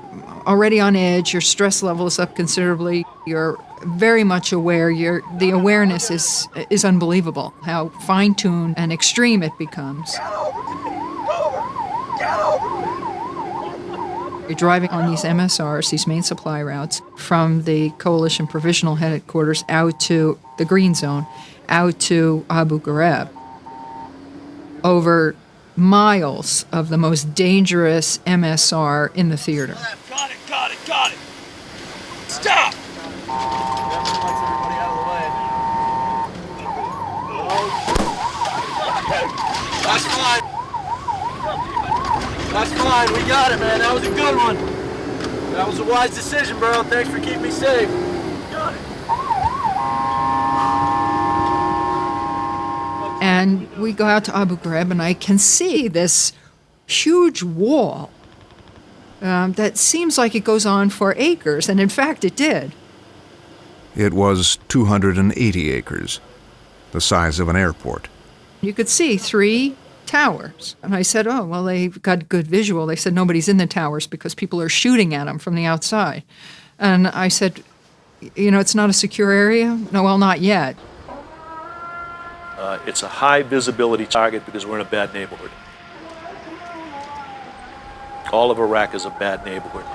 already on edge, your stress level is up considerably, you're very much aware, the awareness is unbelievable, how fine-tuned and extreme it becomes. You're driving on these MSRs, these main supply routes, from the coalition provisional headquarters out to the Green Zone, out to Abu Ghraib, over miles of the most dangerous MSR in the theater. Got it. Stop! That's fine. We got it, man. That was a good one. That was a wise decision, bro. Thanks for keeping me safe. Got it. And we go out to Abu Ghraib, and I can see this huge wall that seems like it goes on for acres, and in fact it did. It was 280 acres, the size of an airport. You could see 3 towers. And I said, oh, well, they've got good visual. They said nobody's in the towers because people are shooting at them from the outside. And I said, you know, it's not a secure area? No, well, not yet. It's a high visibility target because we're in a bad neighborhood. All of Iraq is a bad neighborhood.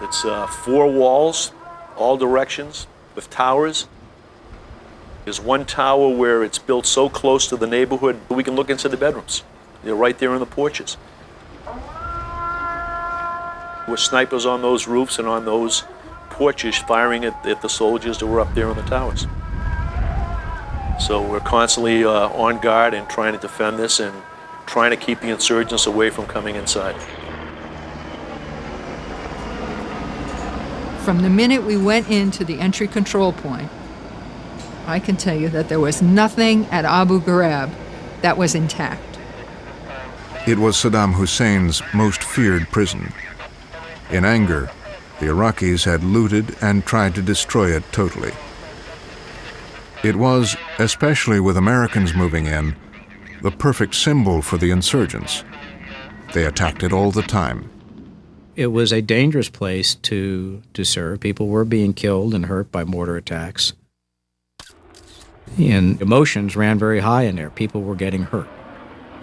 It's 4 walls, all directions, with towers. There's one tower where it's built so close to the neighborhood we can look into the bedrooms. They're right there in the porches. With snipers on those roofs and on those porches firing at the soldiers that were up there in the towers. So we're constantly on guard and trying to defend this and trying to keep the insurgents away from coming inside. From the minute we went into the entry control point, I can tell you that there was nothing at Abu Ghraib that was intact. It was Saddam Hussein's most feared prison. In anger, the Iraqis had looted and tried to destroy it totally. It was, especially with Americans moving in, the perfect symbol for the insurgents. They attacked it all the time. It was a dangerous place to serve. People were being killed and hurt by mortar attacks. And emotions ran very high in there. People were getting hurt.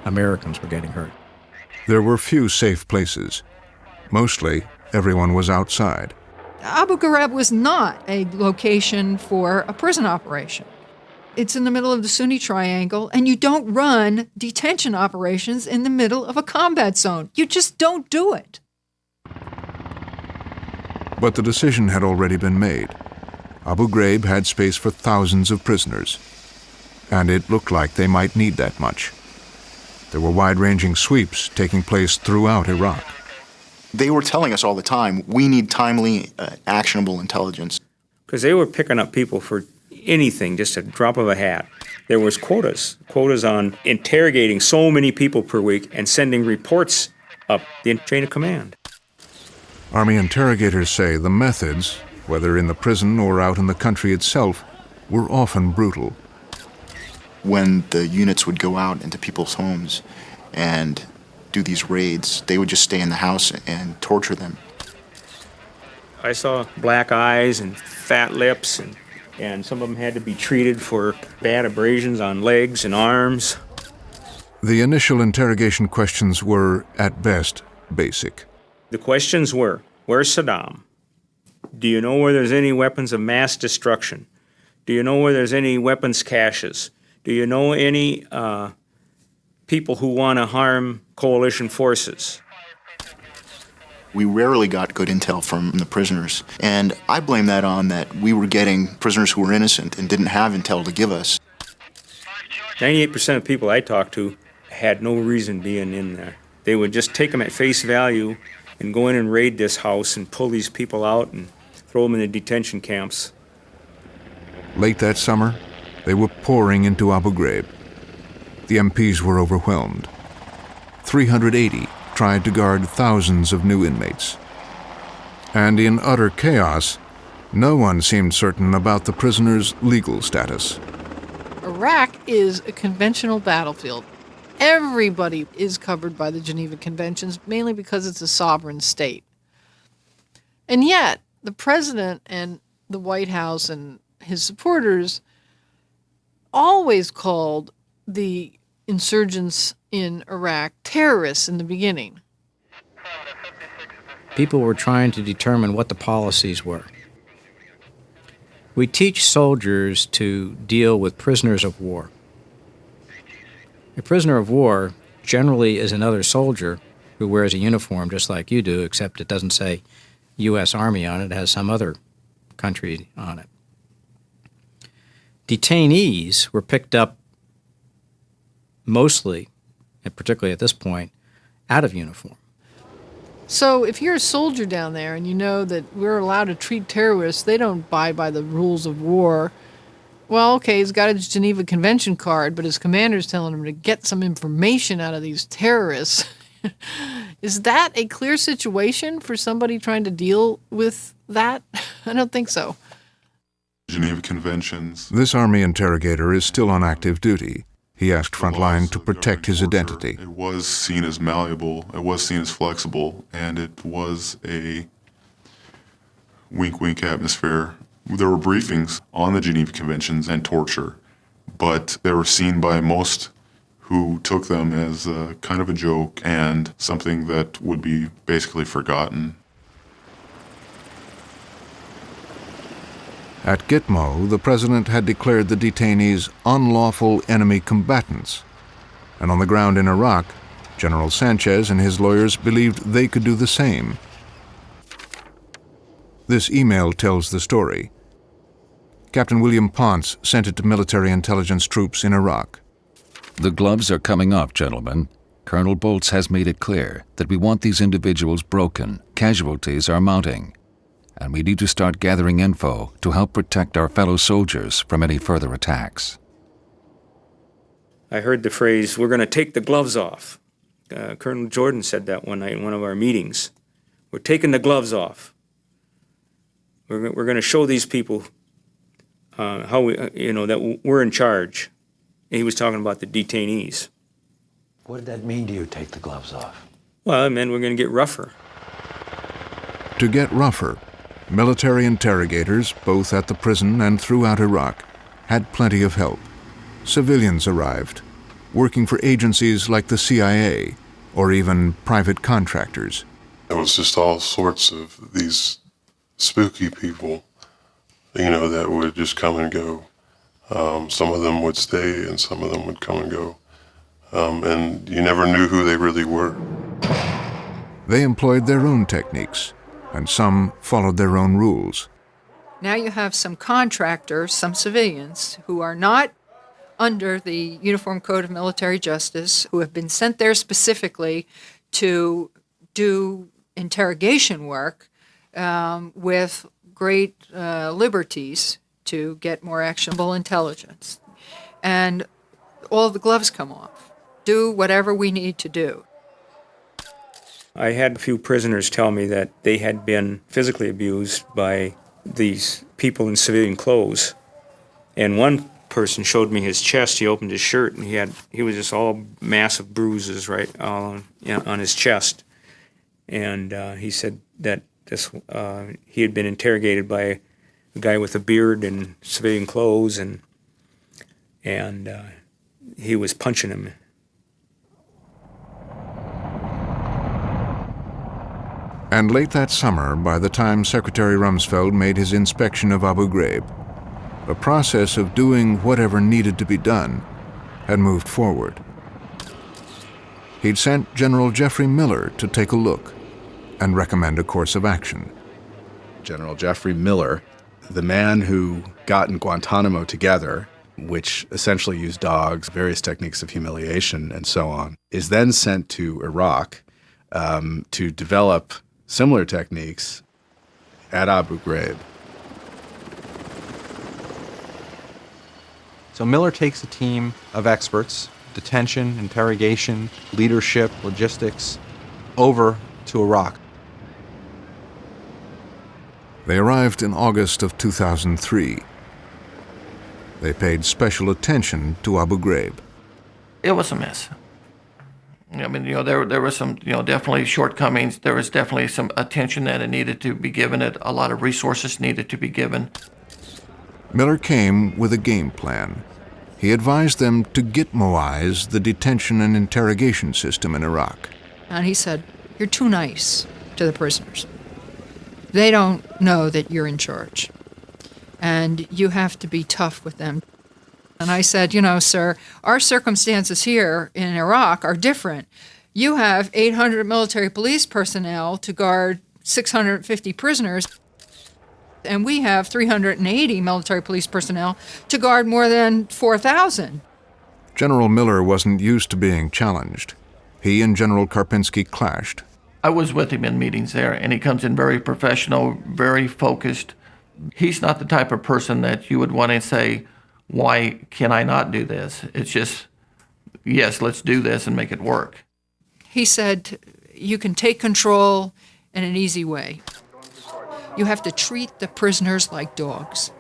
Americans were getting hurt. There were few safe places. Mostly, everyone was outside. Abu Ghraib was not a location for a prison operation. It's in the middle of the Sunni Triangle, and you don't run detention operations in the middle of a combat zone. You just don't do it. But the decision had already been made. Abu Ghraib had space for thousands of prisoners, and it looked like they might need that much. There were wide-ranging sweeps taking place throughout Iraq. They were telling us all the time, we need timely, actionable intelligence. Because they were picking up people for anything, just a drop of a hat. There was quotas on interrogating so many people per week and sending reports up the chain of command. Army interrogators say the methods, whether in the prison or out in the country itself, were often brutal. When the units would go out into people's homes and do these raids, they would just stay in the house and torture them. I saw black eyes and fat lips, and some of them had to be treated for bad abrasions on legs and arms. The initial interrogation questions were, at best, basic. The questions were, where's Saddam? Do you know where there's any weapons of mass destruction? Do you know where there's any weapons caches? Do you know any people who want to harm coalition forces? We rarely got good intel from the prisoners, and I blame that on that we were getting prisoners who were innocent and didn't have intel to give us. 98% of people I talked to had no reason being in there. They would just take them at face value and go in and raid this house and pull these people out and throw them in the detention camps. Late that summer, they were pouring into Abu Ghraib. The MPs were overwhelmed. 380 tried to guard thousands of new inmates. And in utter chaos, no one seemed certain about the prisoners' legal status. Iraq is a conventional battlefield. Everybody is covered by the Geneva Conventions, mainly because it's a sovereign state. And yet, the president and the White House and his supporters always called the insurgents in Iraq terrorists in the beginning. People were trying to determine what the policies were. We teach soldiers to deal with prisoners of war. A prisoner of war generally is another soldier who wears a uniform just like you do, except it doesn't say U.S. Army on it, it has some other country on it. Detainees were picked up mostly, and particularly at this point, out of uniform. So if you're a soldier down there and you know that we're allowed to treat terrorists, they don't abide by the rules of war. Well, okay, he's got his Geneva Convention card, but his commander's telling him to get some information out of these terrorists. Is that a clear situation for somebody trying to deal with that? I don't think so. Geneva Conventions. This Army interrogator is still on active duty. He asked Frontline to protect his identity. It was seen as malleable, it was seen as flexible, and it was a wink-wink atmosphere. There were briefings on the Geneva Conventions and torture, but they were seen by most who took them as a kind of a joke and something that would be basically forgotten. At Gitmo, the president had declared the detainees unlawful enemy combatants. And on the ground in Iraq, General Sanchez and his lawyers believed they could do the same. This email tells the story. Captain William Ponce sent it to military intelligence troops in Iraq. The gloves are coming off, gentlemen. Colonel Bolts has made it clear that we want these individuals broken. Casualties are mounting. And we need to start gathering info to help protect our fellow soldiers from any further attacks. I heard the phrase, we're going to take the gloves off. Colonel Jordan said that one night in one of our meetings. We're taking the gloves off. We're going to show these people how we, that we're in charge. And he was talking about the detainees. What did that mean to you, take the gloves off? Well, it meant we're going to get rougher. To get rougher, military interrogators, both at the prison and throughout Iraq, had plenty of help. Civilians arrived, working for agencies like the CIA or even private contractors. It was just all sorts of these spooky people, that would just come and go. Some of them would stay and some of them would come and go. And you never knew who they really were. They employed their own techniques, and some followed their own rules. Now you have some contractors, some civilians, who are not under the Uniform Code of Military Justice, who have been sent there specifically to do interrogation work with great liberties to get more actionable intelligence. And all the gloves come off. Do whatever we need to do. I had a few prisoners tell me that they had been physically abused by these people in civilian clothes. And one person showed me his chest. He opened his shirt, and he was just all massive bruises right on his chest. And he said that he had been interrogated by a guy with a beard and civilian clothes, and he was punching him. And late that summer, by the time Secretary Rumsfeld made his inspection of Abu Ghraib, the process of doing whatever needed to be done had moved forward. He'd sent General Jeffrey Miller to take a look and recommend a course of action. General Jeffrey Miller, the man who got in Guantanamo together, which essentially used dogs, various techniques of humiliation, and so on, is then sent to Iraq to develop similar techniques at Abu Ghraib. So Miller takes a team of experts, detention, interrogation, leadership, logistics, over to Iraq. They arrived in August of 2003. They paid special attention to Abu Ghraib. It was a mess. I mean, there were some, definitely shortcomings. There was definitely some attention that it needed to be given it. A lot of resources needed to be given. Miller came with a game plan. He advised them to Gitmoize the detention and interrogation system in Iraq. And he said, "You're too nice to the prisoners. They don't know that you're in charge. And you have to be tough with them." And I said, "Sir, our circumstances here in Iraq are different. You have 800 military police personnel to guard 650 prisoners, and we have 380 military police personnel to guard more than 4,000. General Miller wasn't used to being challenged. He and General Karpinski clashed. I was with him in meetings there, and he comes in very professional, very focused. He's not the type of person that you would want to say, "Why can I not do this?" It's just, yes, let's do this and make it work. He said, "You can take control in an easy way. You have to treat the prisoners like dogs.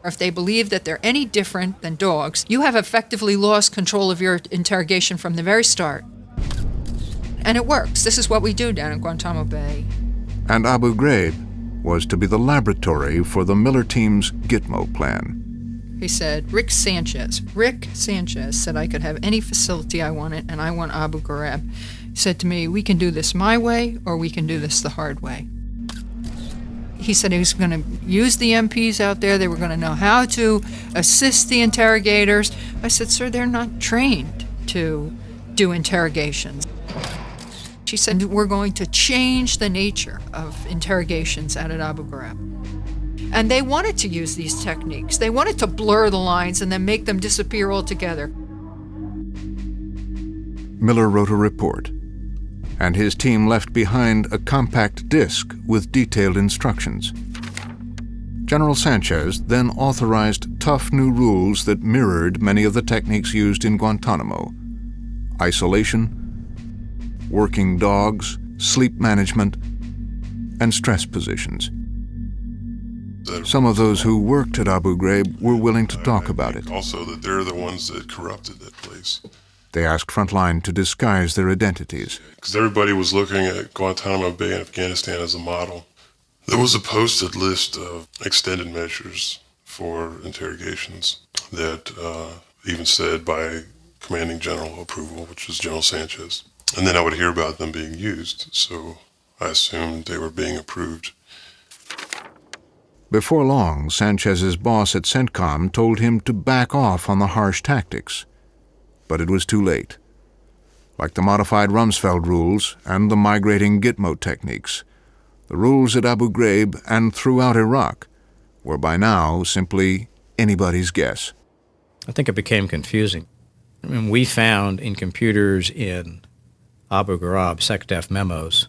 If they believe that they're any different than dogs, you have effectively lost control of your interrogation from the very start." And it works. This is what we do down in Guantanamo Bay. And Abu Ghraib was to be the laboratory for the Miller team's Gitmo plan. He said, Rick Sanchez said I could have any facility I wanted, and I want Abu Ghraib. He said to me, "We can do this my way, or we can do this the hard way." He said he was going to use the MPs out there. They were going to know how to assist the interrogators. I said, "Sir, they're not trained to do interrogations." She said, "We're going to change the nature of interrogations out at Abu Ghraib." And they wanted to use these techniques. They wanted to blur the lines and then make them disappear altogether. Miller wrote a report, and his team left behind a compact disc with detailed instructions. General Sanchez then authorized tough new rules that mirrored many of the techniques used in Guantanamo: isolation, working dogs, sleep management, and stress positions. Some of those who worked at Abu Ghraib were willing to talk about it. Also, that they're the ones that corrupted that place. They asked Frontline to disguise their identities. Because everybody was looking at Guantanamo Bay in Afghanistan as a model. There was a posted list of extended measures for interrogations that even said by commanding general approval, which was General Sanchez. And then I would hear about them being used, so I assumed they were being approved. Before long, Sanchez's boss at CENTCOM told him to back off on the harsh tactics. But it was too late. Like the modified Rumsfeld rules and the migrating Gitmo techniques, the rules at Abu Ghraib and throughout Iraq were by now simply anybody's guess. I think it became confusing. I mean, we found in computers in Abu Ghraib SecDef memos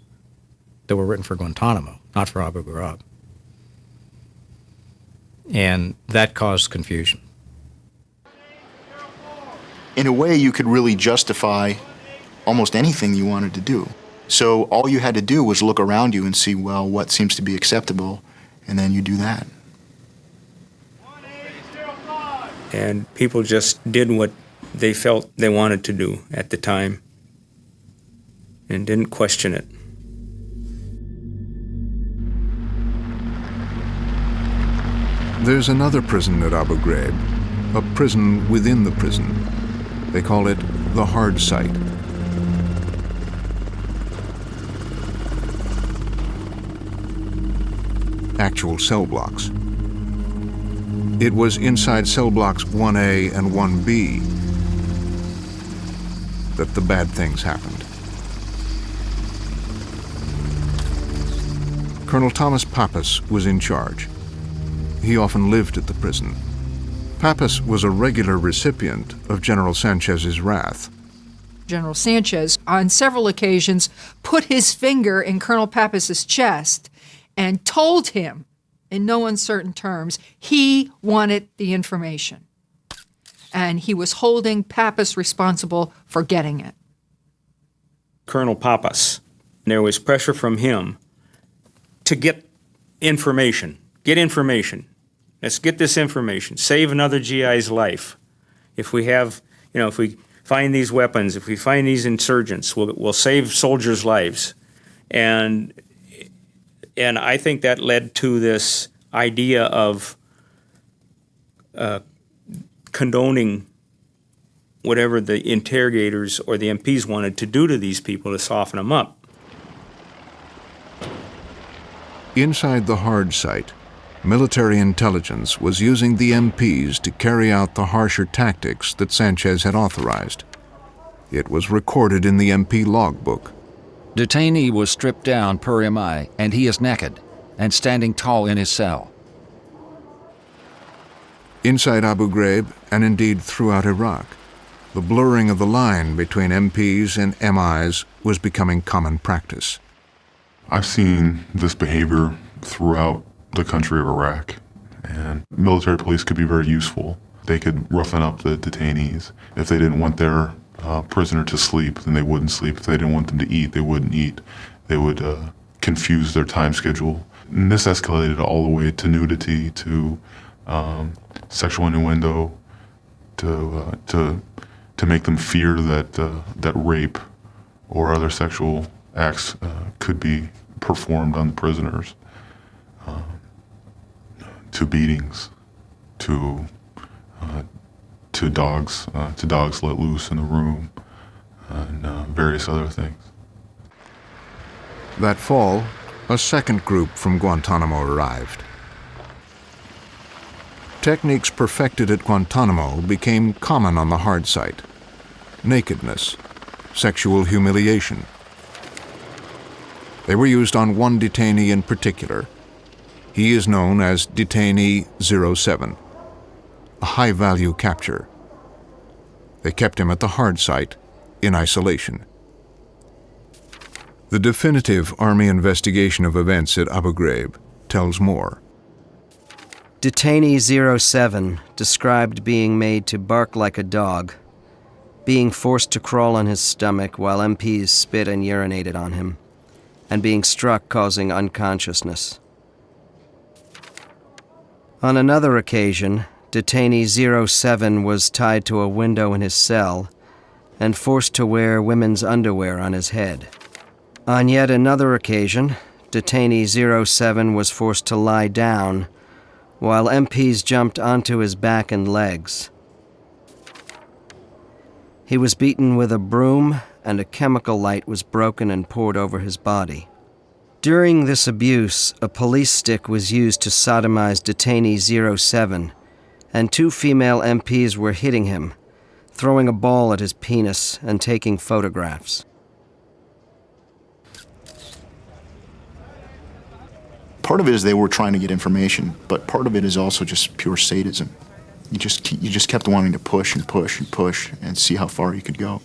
that were written for Guantanamo, not for Abu Ghraib. And that caused confusion. In a way, you could really justify almost anything you wanted to do. So all you had to do was look around you and see, well, what seems to be acceptable, and then you do that. And people just did what they felt they wanted to do at the time and didn't question it. There's another prison at Abu Ghraib, a prison within the prison. They call it the hard site. Actual cell blocks. It was inside cell blocks 1A and 1B that the bad things happened. Colonel Thomas Pappas was in charge. He often lived at the prison. Pappas was a regular recipient of General Sanchez's wrath. General Sanchez, on several occasions, put his finger in Colonel Pappas's chest and told him, in no uncertain terms, he wanted the information. And he was holding Pappas responsible for getting it. Colonel Pappas, there was pressure from him to get information. Get information. Let's get this information. Save another GI's life. If we have, if we find these weapons, if we find these insurgents, we'll save soldiers' lives. And I think that led to this idea of condoning whatever the interrogators or the MPs wanted to do to these people to soften them up. Inside the hard site, military intelligence was using the MPs to carry out the harsher tactics that Sanchez had authorized. It was recorded in the MP logbook. Detainee was stripped down per MI, and he is naked and standing tall in his cell. Inside Abu Ghraib, and indeed throughout Iraq, the blurring of the line between MPs and MIs was becoming common practice. I've seen this behavior throughout the country of Iraq, and military police could be very useful. They could roughen up the detainees. If they didn't want their prisoner to sleep, then they wouldn't sleep. If they didn't want them to eat, they wouldn't eat. They would confuse their time schedule. And this escalated all the way to nudity, to sexual innuendo, to make them fear that rape or other sexual acts could be performed on the prisoners, to beatings, to dogs let loose in the room, and various other things. That fall, a second group from Guantanamo arrived. Techniques perfected at Guantanamo became common on the hard site. Nakedness, sexual humiliation. They were used on one detainee in particular. He is known as Detainee 07, a high-value capture. They kept him at the hard site in isolation. The definitive Army investigation of events at Abu Ghraib tells more. Detainee 07 described being made to bark like a dog, being forced to crawl on his stomach while MPs spit and urinated on him, and being struck causing unconsciousness. On another occasion, Detainee 07 was tied to a window in his cell and forced to wear women's underwear on his head. On yet another occasion, Detainee 07 was forced to lie down while MPs jumped onto his back and legs. He was beaten with a broom, and a chemical light was broken and poured over his body. During this abuse, a police stick was used to sodomize Detainee 07, and 2 female MPs were hitting him, throwing a ball at his penis and taking photographs. Part of it is they were trying to get information, but part of it is also just pure sadism. You just kept wanting to push and push and push and see how far you could go.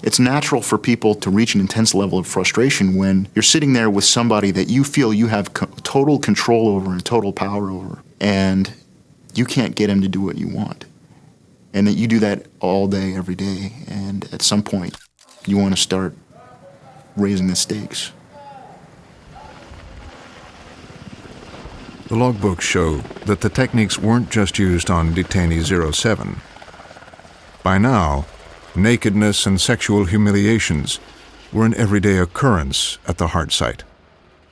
It's natural for people to reach an intense level of frustration when you're sitting there with somebody that you feel you have total control over and total power over, and you can't get him to do what you want. And that you do that all day, every day, and at some point, you want to start raising the stakes. The logbooks show that the techniques weren't just used on detainee 07. By now, nakedness and sexual humiliations were an everyday occurrence at the heart site.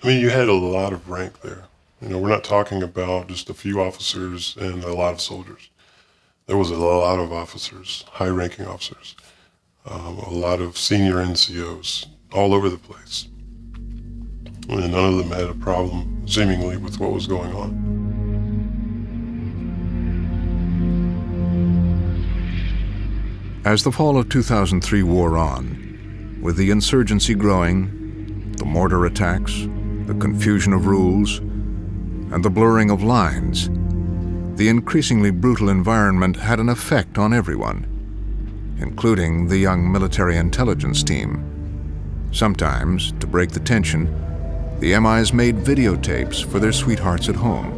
I mean, you had a lot of rank there. You know, we're not talking about just a few officers and a lot of soldiers. There was a lot of officers, high-ranking officers, a lot of senior NCOs all over the place. And none of them had a problem, seemingly, with what was going on. As the fall of 2003 wore on, with the insurgency growing, the mortar attacks, the confusion of rules, and the blurring of lines, the increasingly brutal environment had an effect on everyone, including the young military intelligence team. Sometimes, to break the tension, the MIs made videotapes for their sweethearts at home.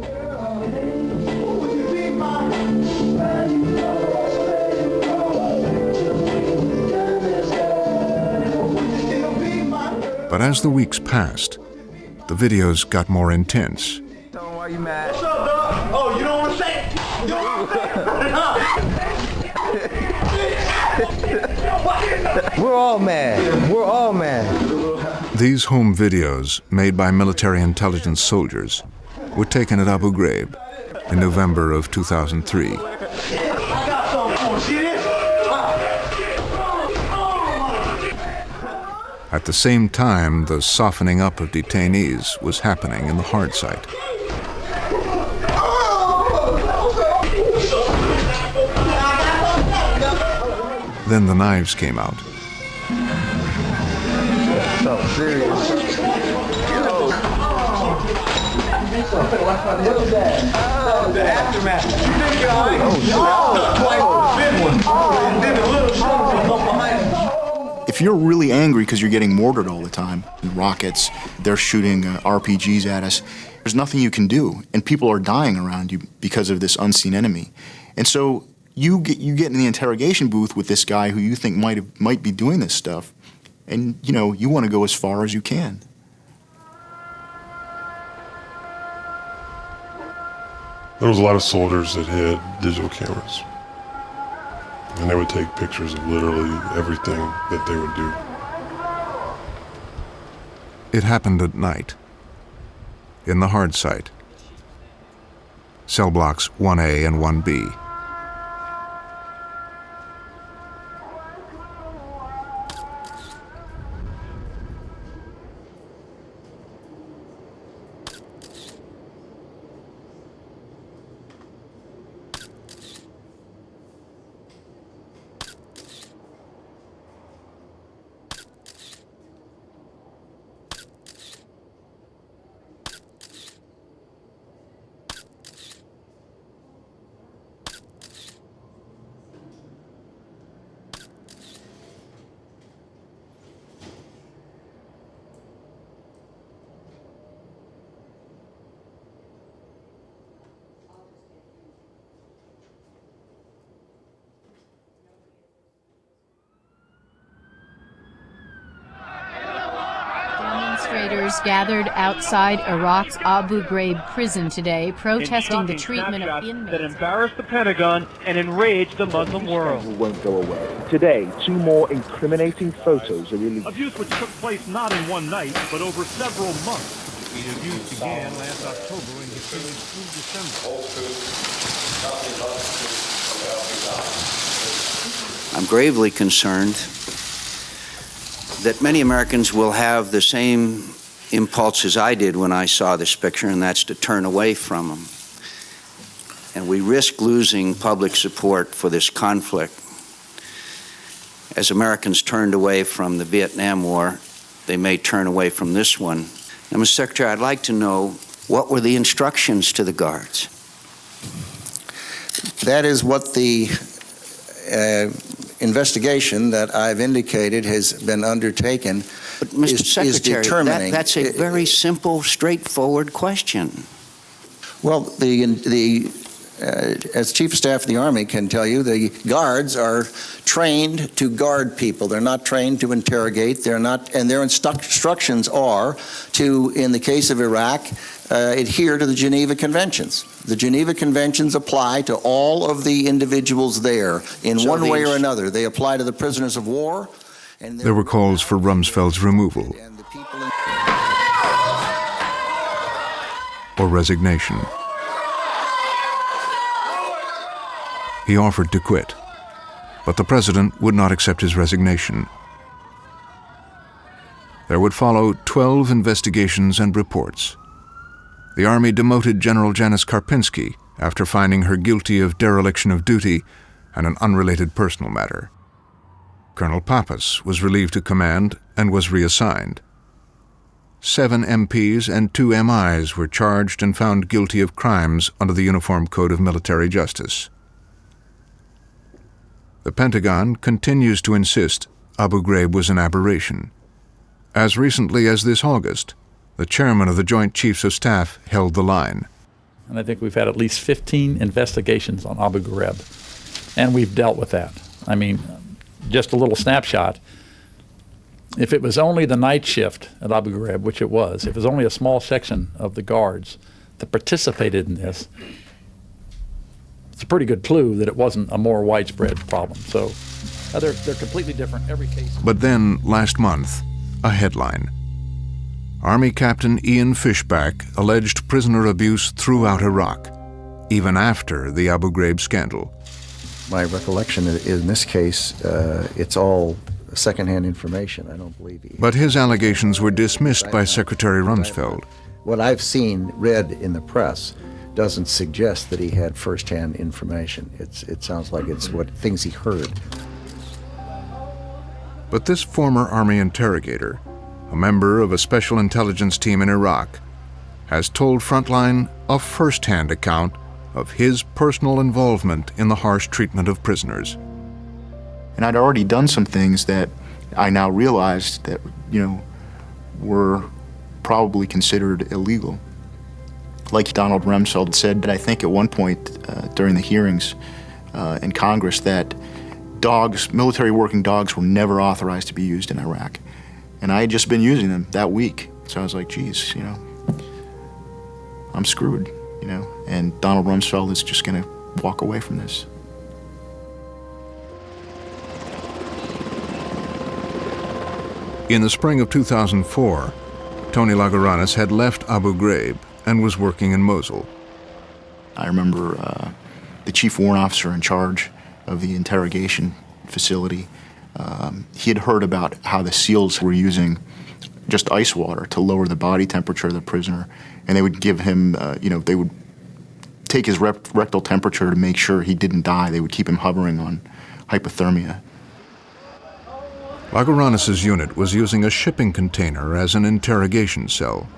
But as the weeks passed, the videos got more intense. Why are you mad? What's up, dog? Oh, you don't want to say it? You don't want to say it? We're all mad. We're all mad. These home videos, made by military intelligence soldiers, were taken at Abu Ghraib in November of 2003. At the same time, the softening up of detainees was happening in the hard site. Then the knives came out. So serious. Look at that. Oh, the aftermath. You didn't get away. If you're really angry because you're getting mortared all the time, rockets, they're shooting RPGs at us, there's nothing you can do. And people are dying around you because of this unseen enemy. And so you get in the interrogation booth with this guy who you think might be doing this stuff, and you want to go as far as you can. There was a lot of soldiers that had digital cameras, and they would take pictures of literally everything that they would do. It happened at night, in the hard site, cell blocks 1A and 1B. Demonstrators gathered outside Iraq's Abu Ghraib prison today, protesting the treatment of inmates that embarrass the Pentagon and enrage the Muslim world. Won't go away. Today, 2 more incriminating photos are released. Abuse which took place not in one night, but over several months. The abuse began last October and continued through December. I'm gravely concerned that many Americans will have the same impulse as I did when I saw this picture, and that's to turn away from them. And we risk losing public support for this conflict. As Americans turned away from the Vietnam War, they may turn away from this one. Now, Mr. Secretary, I'd like to know, what were the instructions to the guards? That is what the investigation that I've indicated has been undertaken. But, Mr. is Secretary, determining. that's a very simple, straightforward question. Well, as Chief of Staff of the Army can tell you, the guards are trained to guard people. They're not trained to interrogate. They're not, and their instructions are to, in the case of Iraq, adhere to the Geneva Conventions. The Geneva Conventions apply to all of the individuals there in one way or another. They apply to the prisoners of war. And There were calls for Rumsfeld's removal or resignation. He offered to quit, but the president would not accept his resignation. There would follow 12 investigations and reports. The Army demoted General Janice Karpinski after finding her guilty of dereliction of duty and an unrelated personal matter. Colonel Pappas was relieved to command and was reassigned. 7 MPs and 2 MIs were charged and found guilty of crimes under the Uniform Code of Military Justice. The Pentagon continues to insist Abu Ghraib was an aberration. As recently as this August, the chairman of the Joint Chiefs of Staff held the line. And I think we've had at least 15 investigations on Abu Ghraib, and we've dealt with that. I mean, just a little snapshot. If it was only the night shift at Abu Ghraib, which it was, if it was only a small section of the guards that participated in this, it's a pretty good clue that it wasn't a more widespread problem. So they're completely different, every case. But then, last month, a headline. Army Captain Ian Fishback alleged prisoner abuse throughout Iraq, even after the Abu Ghraib scandal. My recollection in this case, it's all secondhand information. I don't believe he... But his allegations were dismissed by Secretary Rumsfeld. What I've seen read in the press doesn't suggest that he had firsthand information. It sounds like it's what things he heard. But this former Army interrogator, a member of a special intelligence team in Iraq, has told Frontline a first-hand account of his personal involvement in the harsh treatment of prisoners. And I'd already done some things that I now realized that, were probably considered illegal. Like Donald Rumsfeld said, I think at one point during the hearings in Congress, that military working dogs were never authorized to be used in Iraq. And I had just been using them that week. So I was like, geez, I'm screwed, and Donald Rumsfeld is just going to walk away from this. In the spring of 2004, Tony Lagaranis had left Abu Ghraib and was working in Mosul. I remember the chief warrant officer in charge of the interrogation facility. He had heard about how the SEALs were using just ice water to lower the body temperature of the prisoner, and they would give him, they would take his rectal temperature to make sure he didn't die. They would keep him hovering on hypothermia. Lagaranis' unit was using a shipping container as an interrogation cell.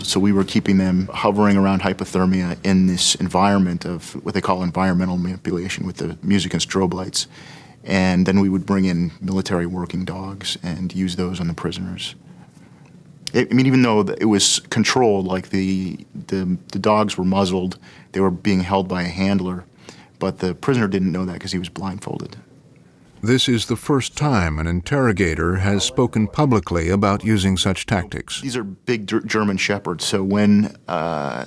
So we were keeping them hovering around hypothermia in this environment of what they call environmental manipulation with the music and strobe lights. And then we would bring in military working dogs and use those on the prisoners. Even though it was controlled, like the dogs were muzzled, they were being held by a handler, but the prisoner didn't know that because he was blindfolded. This is the first time an interrogator has spoken publicly about using such tactics. These are big German shepherds, so when I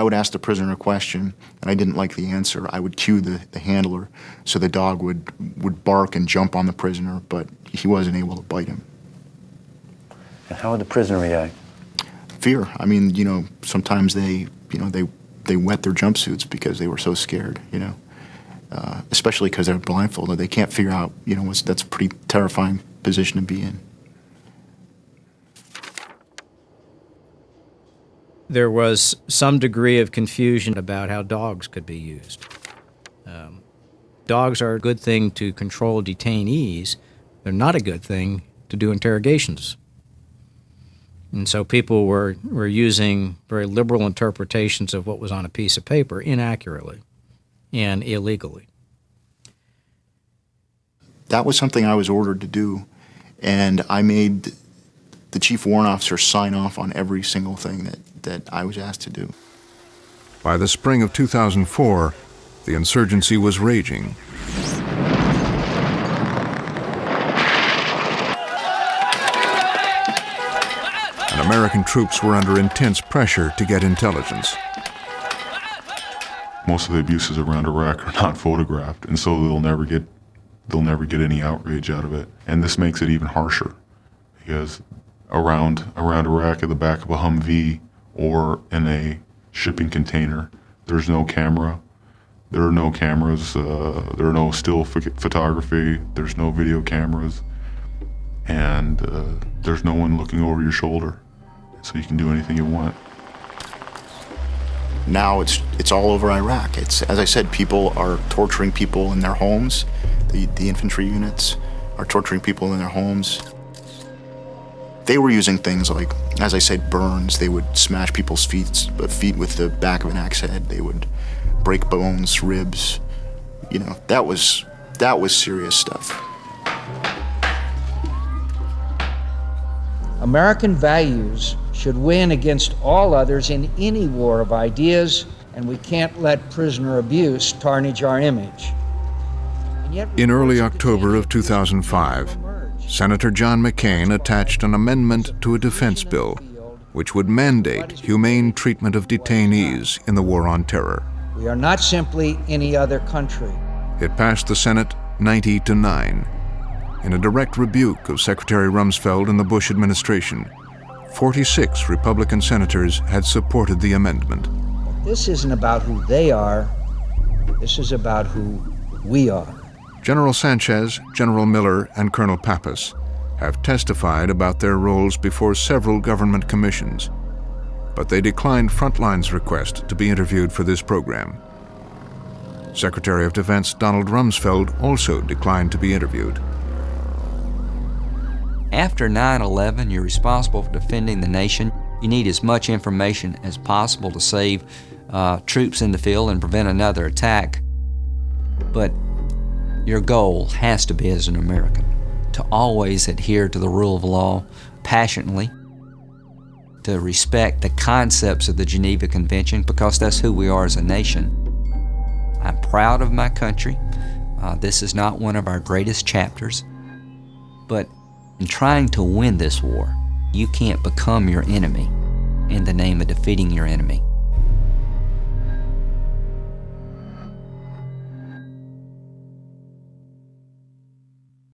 would ask the prisoner a question and I didn't like the answer, I would cue the handler so the dog would bark and jump on the prisoner, but he wasn't able to bite him. And how would the prisoner react? Fear. Sometimes they wet their jumpsuits because they were so scared, especially because they're blindfolded. They can't figure out, that's a pretty terrifying position to be in. There was some degree of confusion about how dogs could be used. Dogs are a good thing to control detainees. They're not a good thing to do interrogations. And so people were using very liberal interpretations of what was on a piece of paper inaccurately and illegally. That was something I was ordered to do, and I made the chief warrant officer sign off on every single thing that I was asked to do. By the spring of 2004, the insurgency was raging. And American troops were under intense pressure to get intelligence. Most of the abuses around Iraq are not photographed, and so they'll never get any outrage out of it. And this makes it even harsher, because around Iraq at the back of a Humvee or in a shipping container, there's no camera. There are no cameras. There are no still photography. There's no video cameras, and there's no one looking over your shoulder, so you can do anything you want. Now it's all over Iraq. It's, as I said, people are torturing people in their homes. The infantry units are torturing people in their homes. They were using things like, as I said, burns. They would smash people's feet with the back of an axe head. They would break bones, ribs. You know, that was serious stuff. American values should win against all others in any war of ideas, and we can't let prisoner abuse tarnish our image. In early October of 2005, Senator John McCain attached an amendment to a defense bill which would mandate humane treatment of detainees in the war on terror. We are not simply any other country. It passed the Senate 90-9. In a direct rebuke of Secretary Rumsfeld and the Bush administration, 46 Republican senators had supported the amendment. This isn't about who they are. This is about who we are. General Sanchez, General Miller, and Colonel Pappas have testified about their roles before several government commissions, but they declined Frontline's request to be interviewed for this program. Secretary of Defense Donald Rumsfeld also declined to be interviewed. After 9/11, you're responsible for defending the nation. You need as much information as possible to save troops in the field and prevent another attack. But your goal has to be, as an American, to always adhere to the rule of law passionately, to respect the concepts of the Geneva Convention, because that's who we are as a nation. I'm proud of my country. This is not one of our greatest chapters, but in trying to win this war, you can't become your enemy in the name of defeating your enemy.